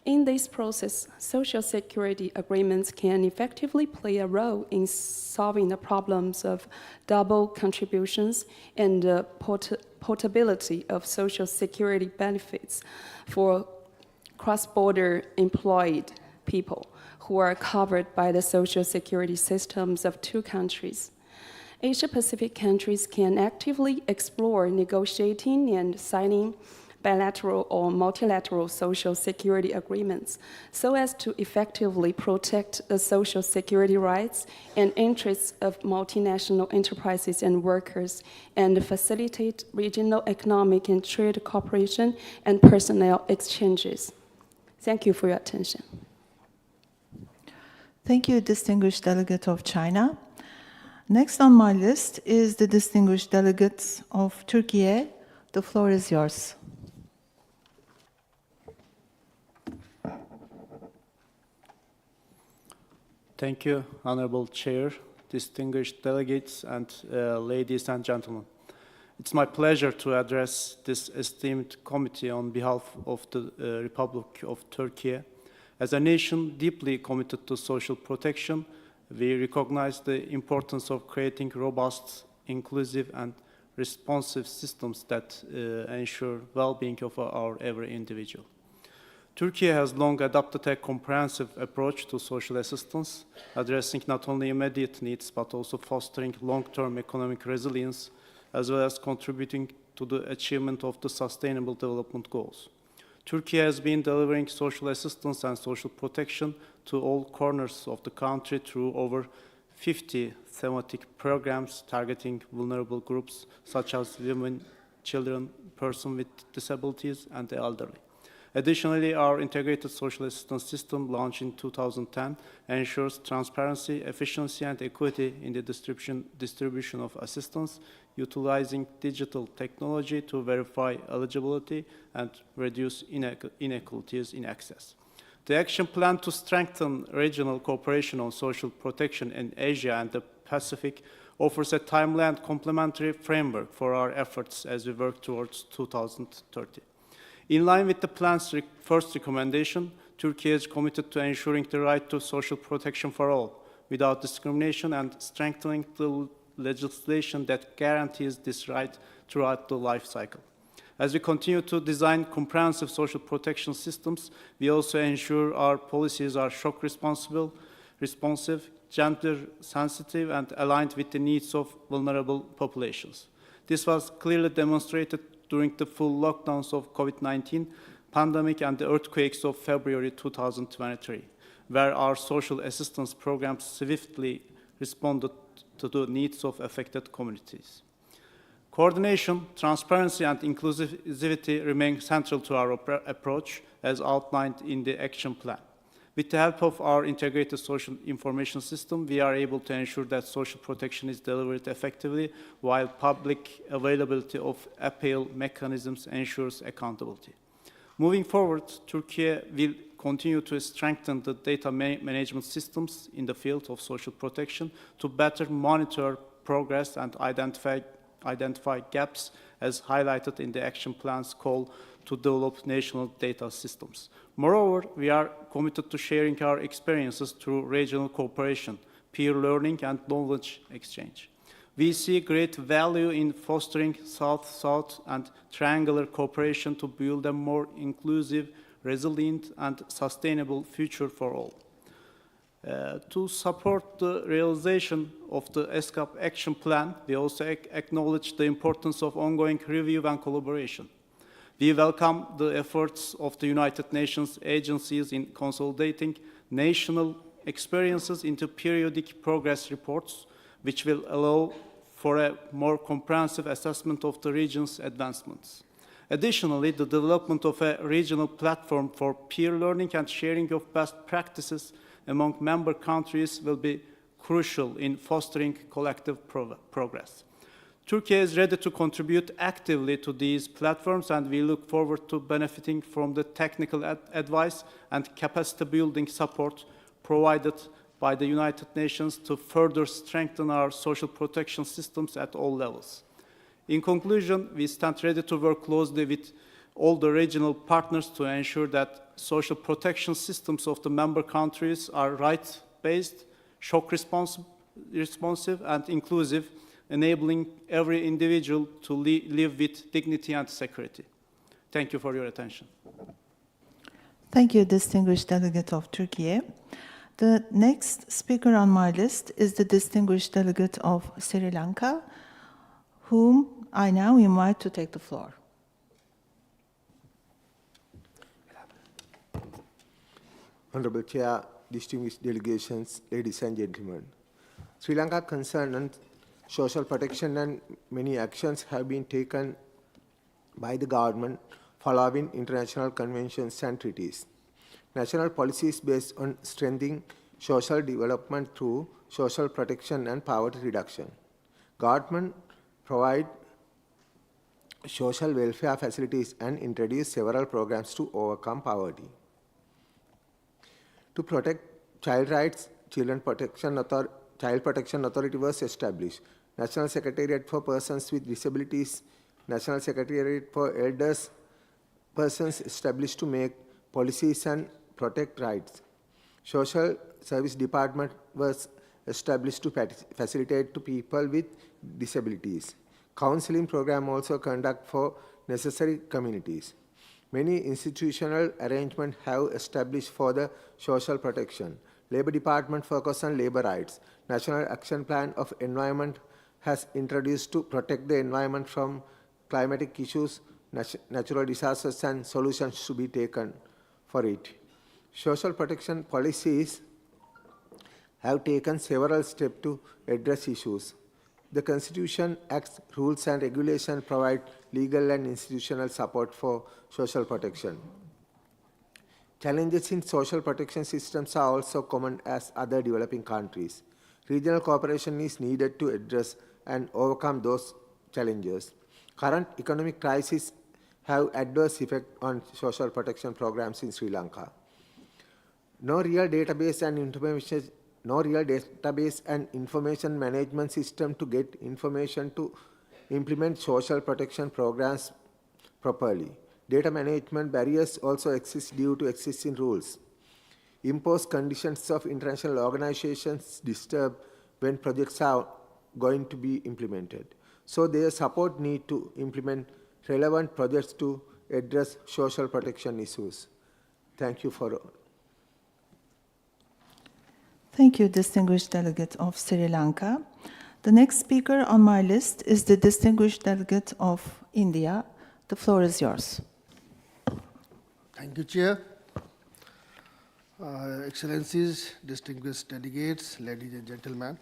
In this process, social security agreements can effectively play a role in solving the problems of double contributions and the portability of social security benefits for cross-border employed people who are covered by the social security systems of two countries. Asia-Pacific countries can actively explore negotiating and signing bilateral or multilateral social security agreements so as to effectively protect the social security rights and interests of multinational enterprises and workers, and facilitate regional economic and trade cooperation and personnel exchanges. Thank you for your attention. Thank you, distinguished delegate of China. Next on my list is the distinguished delegate of Turkey. The floor is yours. Thank you, Honorable Chair, distinguished delegates, and ladies and gentlemen. It's my pleasure to address this esteemed committee on behalf of the Republic of Turkey. As a nation deeply committed to social protection, we recognize the importance of creating robust, inclusive, and responsive systems that ensure well-being of every individual. Turkey has long adopted a comprehensive approach to social assistance, addressing not only immediate needs, but also fostering long-term economic resilience, as well as contributing to the achievement of the Sustainable Development Goals. Turkey has been delivering social assistance and social protection to all corners of the country through over 50 thematic programs targeting vulnerable groups such as women, children, persons with disabilities, and the elderly. Additionally, our integrated social assistance system, launched in 2010, ensures transparency, efficiency, and equity in the distribution of assistance, utilizing digital technology to verify eligibility and reduce inequalities in access. The action plan to strengthen regional cooperation on social protection in Asia and the Pacific offers a timely and complementary framework for our efforts as we work towards 2030. In line with the plan's first recommendation, Turkey is committed to ensuring the right to social protection for all, without discrimination, and strengthening the legislation that guarantees this right throughout the life cycle. As we continue to design comprehensive social protection systems, we also ensure our policies are shock responsive, gender sensitive, and aligned with the needs of vulnerable populations. This was clearly demonstrated during the full lockdowns of COVID-19 pandemic and the earthquakes of February 2023, where our social assistance programs swiftly responded to the needs of affected communities. Coordination, transparency, and inclusivity remain central to our approach, as outlined in the action plan. With the help of our integrated social information system, we are able to ensure that social protection is delivered effectively, while public availability of appeal mechanisms ensures accountability. Moving forward, Turkey will continue to strengthen the data management systems in the field of social protection to better monitor progress and identify gaps, as highlighted in the action plan's call to develop national data systems. Moreover, we are committed to sharing our experiences through regional cooperation, peer learning, and knowledge exchange. We see great value in fostering South-South and triangular cooperation to build a more inclusive, resilient, and sustainable future for all. To support the realization of the ESCAP action plan, we also acknowledge the importance of ongoing review and collaboration. We welcome the efforts of the United Nations agencies in consolidating national experiences into periodic progress reports, which will allow for a more comprehensive assessment of the region's advancements. Additionally, the development of a regional platform for peer learning and sharing of best practices among member countries will be crucial in fostering collective progress. Turkey is ready to contribute actively to these platforms, and we look forward to benefiting from the technical advice and capacity building support provided by the United Nations to further strengthen our social protection systems at all levels. In conclusion, we stand ready to work closely with all the regional partners to ensure that social protection systems of the member countries are right-based, shock responsive, and inclusive, enabling every individual to live with dignity and security. Thank you for your attention. Thank you, distinguished delegate of Turkey. The next speaker on my list is the distinguished delegate of Sri Lanka, whom I now invite to take the floor. Honorable Chair, distinguished delegations, ladies and gentlemen. Sri Lanka concerned on social protection, and many actions have been taken by the government following international conventions and treaties. National policies based on strengthening social development through social protection and poverty reduction. Government provide social welfare facilities and introduce several programs to overcome poverty. To protect child rights, Child Protection Authority was established. National Secretariat for Persons with Disabilities, National Secretariat for Elders persons established to make policies and protect rights. Social Service Department was established to facilitate to people with disabilities. Counseling program also conduct for necessary communities. Many institutional arrangements have established for the social protection. Labor Department focus on labor rights. National Action Plan of Environment has introduced to protect the environment from climatic issues, natural disasters, and solutions to be taken for it. Social protection policies have taken several steps to address issues. The Constitution, Acts, rules, and regulations provide legal and institutional support for social protection. Challenges in social protection systems are also common as other developing countries. Regional cooperation is needed to address and overcome those challenges. Current economic crises have adverse effect on social protection programs in Sri Lanka. No real database and information management system to get information to implement social protection programs properly. Data management barriers also exist due to existing rules. Imposed conditions of international organizations disturb when projects are going to be implemented. So their support need to implement relevant projects to address social protection issues. Thank you for all. Thank you, distinguished delegate of Sri Lanka. The next speaker on my list is the distinguished delegate of India. The floor is yours. Thank you, Chair. Excellencies, distinguished delegates, ladies and gentlemen.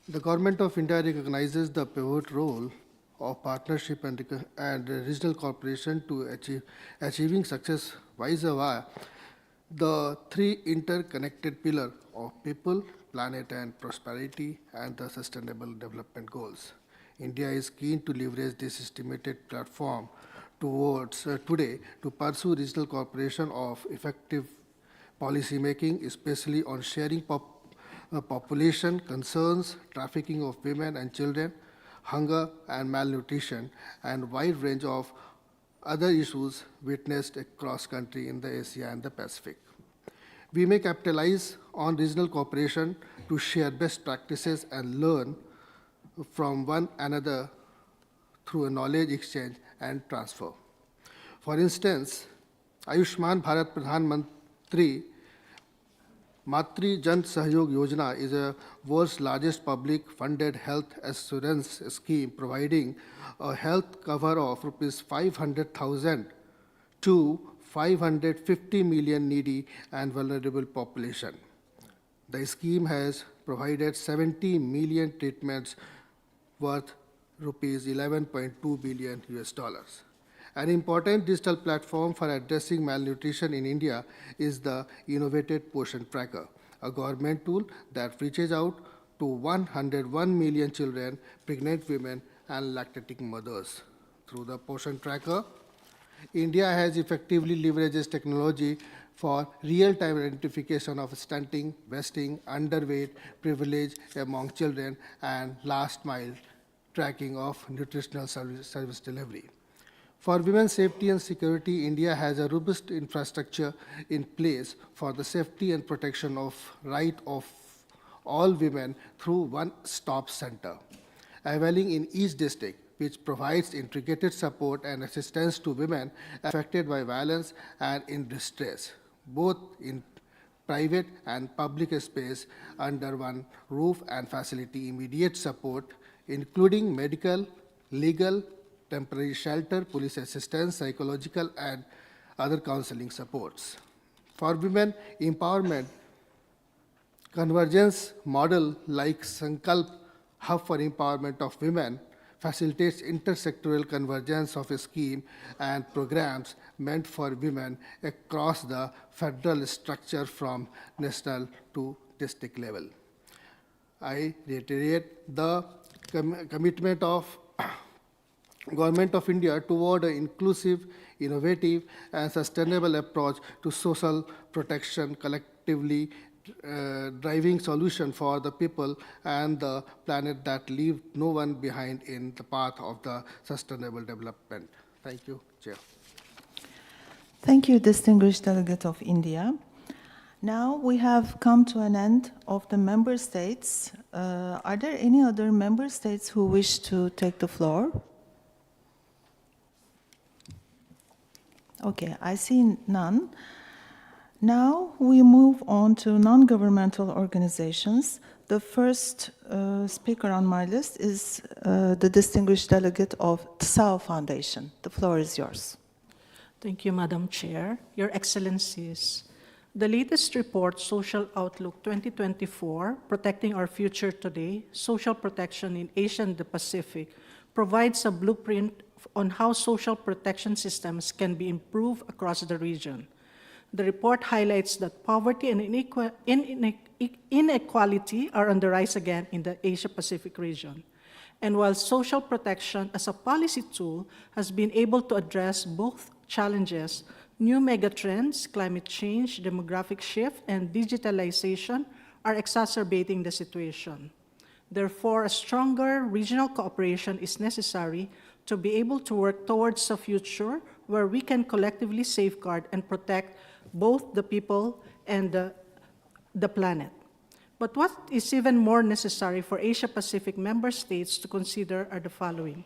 The Government of India recognizes the pivot role of partnership and regional cooperation to achieving success via the three interconnected pillars of people, planet and prosperity, and the Sustainable Development Goals. India is keen to leverage this estimated platform towards today to pursue regional cooperation of effective policy making, especially on sharing population concerns, trafficking of women and children, hunger and malnutrition, and wide range of other issues witnessed across country in the Asia and the Pacific. We may capitalize on regional cooperation to share best practices and learn from one another through a knowledge exchange and transfer. For instance, Ayushman Bharat Pradhan Mantri Matri Jan Sahyog Yojana is the world's largest public funded health assurance scheme, providing a health cover of Rs 500,000 to 550 million needy and vulnerable population. The scheme has provided 70 million treatments worth rupees 11.2 billion US dollars. An important digital platform for addressing malnutrition in India is the innovative Portion Tracker, a government tool that reaches out to 101 million children, pregnant women, and lactating mothers. Through the Portion Tracker, India has effectively leveraged technology for real-time identification of stunting, wasting, underweight, privilege among children, and last-mile tracking of nutritional service delivery. For women's safety and security, India has a robust infrastructure in place for the safety and protection of right of all women through one-stop center, availing in each district, which provides integrated support and assistance to women affected by violence and in distress, both in private and public space under one roof and facility immediate support, including medical, legal, temporary shelter, police assistance, psychological, and other counseling supports. For women empowerment, convergence model like Sankalp Hub for Empowerment of Women facilitates intersectoral convergence of a scheme and programs meant for women across the federal structure from national to district level. I reiterate the commitment of Government of India toward an inclusive, innovative, and sustainable approach to social protection, collectively driving solution for the people and the planet that leave no one behind in the path of the sustainable development. Thank you, Chair. Thank you, distinguished delegate of India. Now we have come to an end of the member states. Are there any other member states who wish to take the floor? Okay, I see none. Now we move on to non-governmental organizations. The first speaker on my list is the distinguished delegate of TSAO Foundation. The floor is yours. Thank you, Madam Chair. Your Excellencies, the latest report, Social Outlook 2024, Protecting Our Future Today, Social Protection in Asia and the Pacific, provides a blueprint on how social protection systems can be improved across the region. The report highlights that poverty and inequality are on the rise again in the Asia-Pacific region. And while social protection as a policy tool has been able to address both challenges, new megatrends, climate change, demographic shift, and digitalization are exacerbating the situation. Therefore, a stronger regional cooperation is necessary to be able to work towards a future where we can collectively safeguard and protect both the people and the planet. But what is even more necessary for Asia-Pacific member states to consider are the following.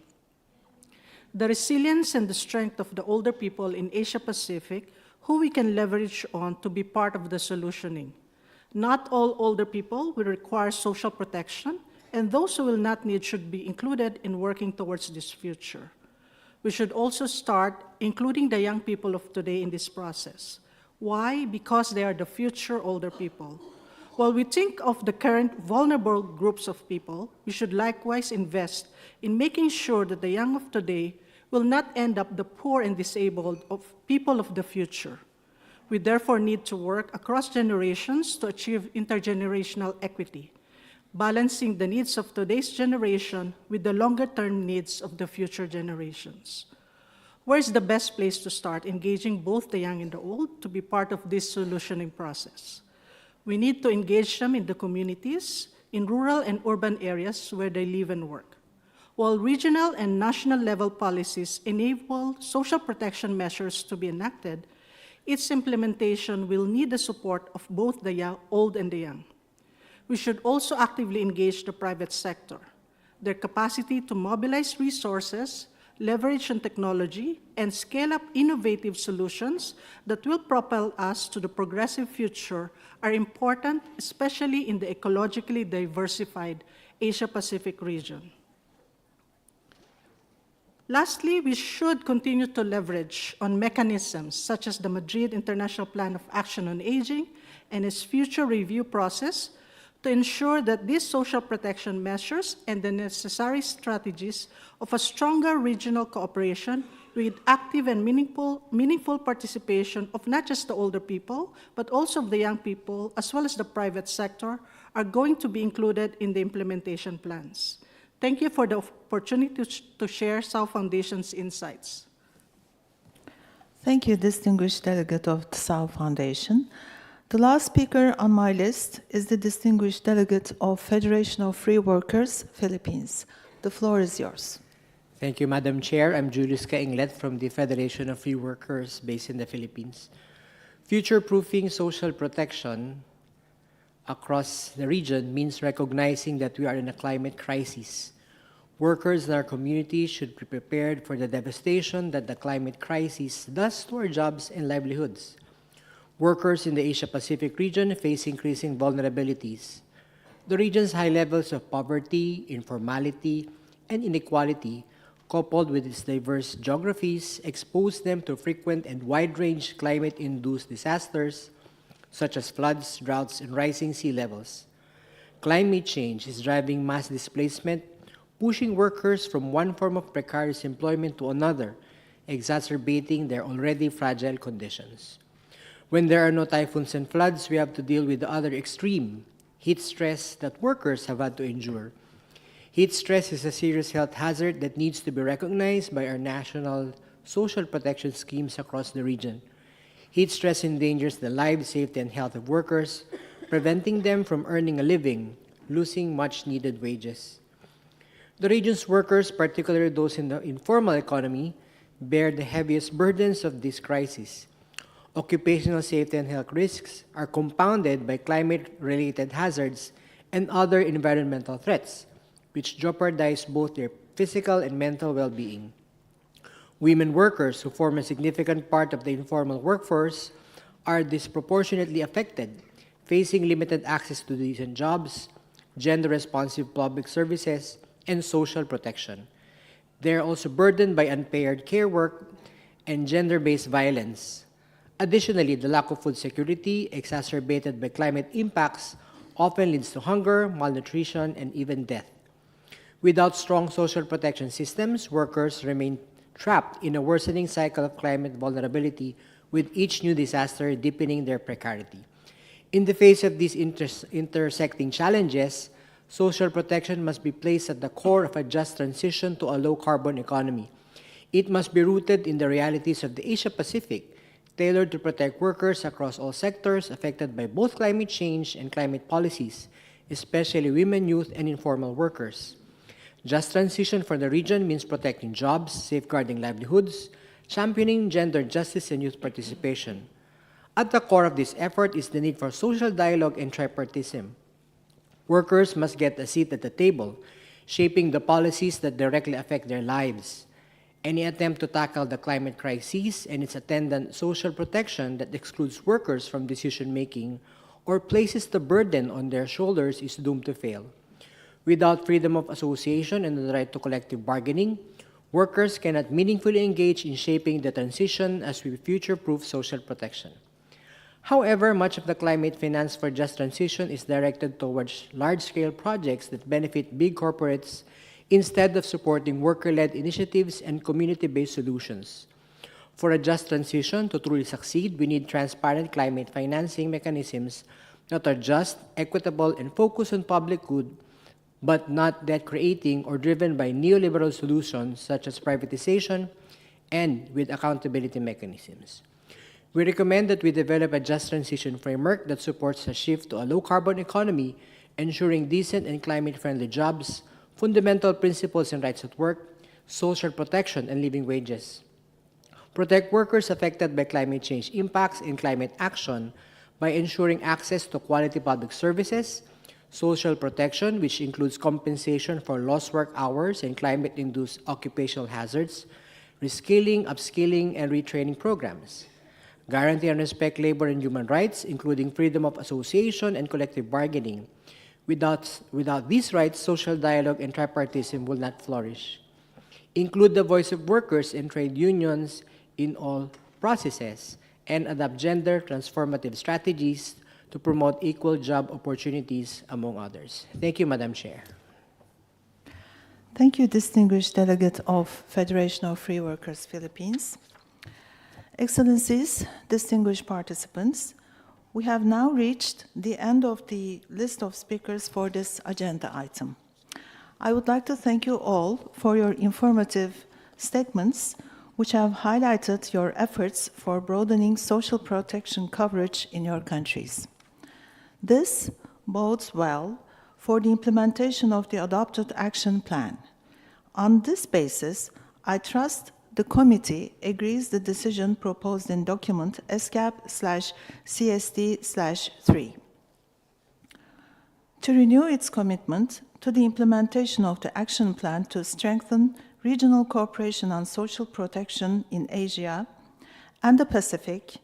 The resilience and the strength of the older people in Asia-Pacific who we can leverage on to be part of the solutioning. Not all older people will require social protection, and those who will not need should be included in working towards this future. We should also start including the young people of today in this process. Why? Because they are the future older people. While we think of the current vulnerable groups of people, we should likewise invest in making sure that the young of today will not end up the poor and disabled of people of the future. We therefore need to work across generations to achieve intergenerational equity, balancing the needs of today's generation with the longer-term needs of the future generations. Where is the best place to start engaging both the young and the old to be part of this solutioning process? We need to engage them in the communities, in rural and urban areas where they live and work. While regional and national level policies enable social protection measures to be enacted, its implementation will need the support of both the old and the young. We should also actively engage the private sector. Their capacity to mobilize resources, leverage on technology, and scale up innovative solutions that will propel us to the progressive future are important, especially in the ecologically diversified Asia-Pacific region. Lastly, we should continue to leverage on mechanisms such as the Madrid International Plan of Action on Aging and its future review process to ensure that these social protection measures and the necessary strategies of a stronger regional cooperation with active and meaningful participation of not just the older people, but also of the young people, as well as the private sector, are going to be included in the implementation plans. Thank you for the opportunity to share South Foundation's insights. Thank you, distinguished delegate of the South Foundation. The last speaker on my list is the distinguished delegate of Federation of Free Workers, Philippines. The floor is yours. Thank you, Madam Chair. I'm Julius Kainglet from the Federation of Free Workers based in the Philippines. Future-proofing social protection across the region means recognizing that we are in a climate crisis. Workers in our communities should be prepared for the devastation that the climate crisis does to our jobs and livelihoods. Workers in the Asia-Pacific region face increasing vulnerabilities. The region's high levels of poverty, informality, and inequality, coupled with its diverse geographies, expose them to frequent and wide-range climate-induced disasters, such as floods, droughts, and rising sea levels. Climate change is driving mass displacement, pushing workers from one form of precarious employment to another, exacerbating their already fragile conditions. When there are no typhoons and floods, we have to deal with the other extreme, heat stress that workers have had to endure. Heat stress is a serious health hazard that needs to be recognized by our national social protection schemes across the region. Heat stress endangers the lives, safety, and health of workers, preventing them from earning a living, losing much-needed wages. The region's workers, particularly those in the informal economy, bear the heaviest burdens of this crisis. Occupational safety and health risks are compounded by climate-related hazards and other environmental threats, which jeopardize both their physical and mental well-being. Women workers, who form a significant part of the informal workforce, are disproportionately affected, facing limited access to decent jobs, gender-responsive public services, and social protection. They are also burdened by unpaid care work and gender-based violence. Additionally, the lack of food security, exacerbated by climate impacts, often leads to hunger, malnutrition, and even death. Without strong social protection systems, workers remain trapped in a worsening cycle of climate vulnerability, with each new disaster deepening their precarity. In the face of these intersecting challenges, social protection must be placed at the core of a just transition to a low-carbon economy. It must be rooted in the realities of the Asia-Pacific, tailored to protect workers across all sectors affected by both climate change and climate policies, especially women, youth, and informal workers. Just transition for the region means protecting jobs, safeguarding livelihoods, championing gender justice and youth participation. At the core of this effort is the need for social dialogue and tripartism. Workers must get a seat at the table, shaping the policies that directly affect their lives. Any attempt to tackle the climate crisis and its attendant social protection that excludes workers from decision-making or places the burden on their shoulders is doomed to fail. Without freedom of association and the right to collective bargaining, workers cannot meaningfully engage in shaping the transition as we future-proof social protection. However, much of the climate finance for just transition is directed towards large-scale projects that benefit big corporates instead of supporting worker-led initiatives and community-based solutions. For a just transition to truly succeed, we need transparent climate financing mechanisms that are just, equitable, and focused on public good, but not debt-creating or driven by neoliberal solutions such as privatization and with accountability mechanisms. We recommend that we develop a just transition framework that supports a shift to a low-carbon economy, ensuring decent and climate-friendly jobs, fundamental principles and rights at work, social protection, and living wages. Protect workers affected by climate change impacts and climate action by ensuring access to quality public services, social protection, which includes compensation for lost work hours and climate-induced occupational hazards, reskilling, upskilling, and retraining programs. Guarantee and respect labor and human rights, including freedom of association and collective bargaining. Without these rights, social dialogue and tripartism will not flourish. Include the voice of workers and trade unions in all processes, and adopt gender transformative strategies to promote equal job opportunities, among others. Thank you, Madam Chair. Thank you, distinguished delegate of Federation of Free Workers, Philippines. Excellencies, distinguished participants, we have now reached the end of the list of speakers for this agenda item. I would like to thank you all for your informative statements, which have highlighted your efforts for broadening social protection coverage in your countries. This bodes well for the implementation of the adopted action plan. On this basis, I trust the committee agrees the decision proposed in document ESCAP/CSD/3 to renew its commitment to the implementation of the action plan to strengthen regional cooperation on social protection in Asia and the Pacific,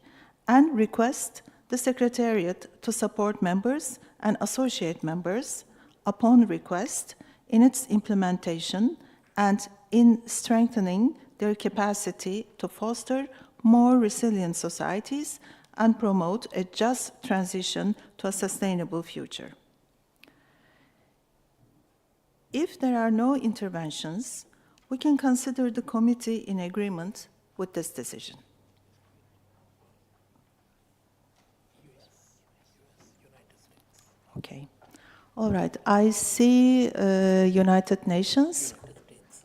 and request the Secretariat to support members and associate members upon request in its implementation and in strengthening their capacity to foster more resilient societies and promote a just transition to a sustainable future. If there are no interventions, we can consider the committee in agreement with this decision. Okay. All right. I see United Nations.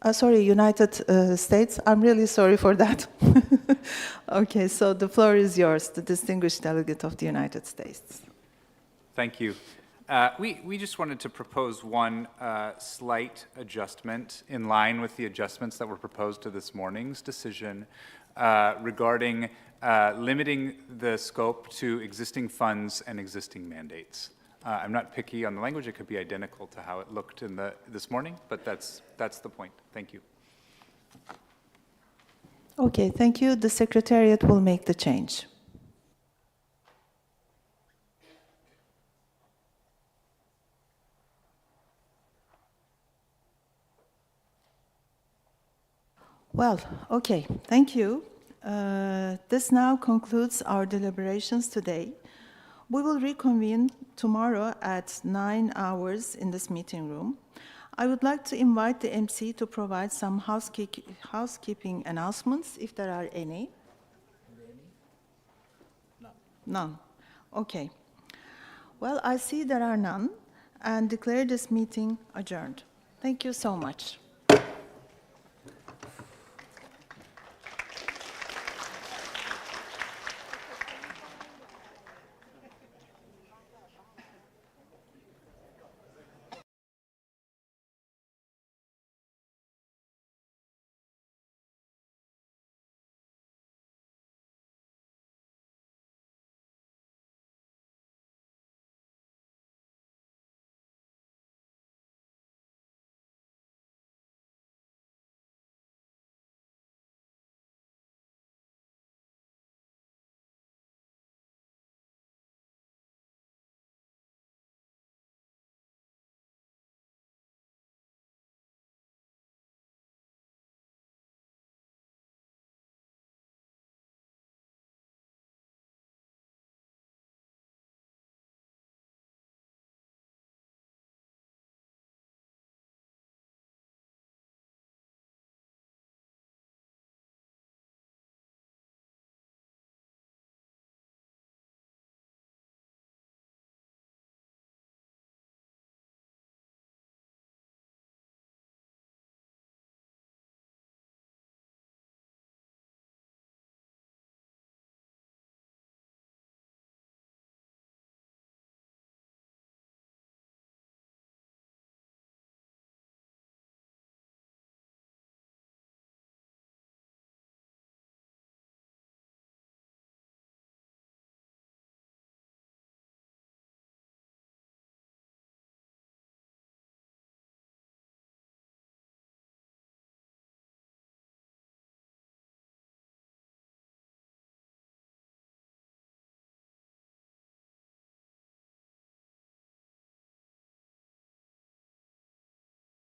United States. I'm really sorry for that. Okay, so the floor is yours, the distinguished delegate of the United States. Thank you. We just wanted to propose one slight adjustment in line with the adjustments that were proposed to this morning's decision regarding limiting the scope to existing funds and existing mandates. I'm not picky on the language. It could be identical to how it looked in this morning, but that's the point. Thank you. Okay, thank you. The Secretariat will make the change. Well, okay, thank you. This now concludes our deliberations today. We will reconvene tomorrow at 9 hours in this meeting room. I would like to invite the MC to provide some housekeeping announcements, if there are any. None. Okay. Well, I see there are none, and declare this meeting adjourned. Thank you so much.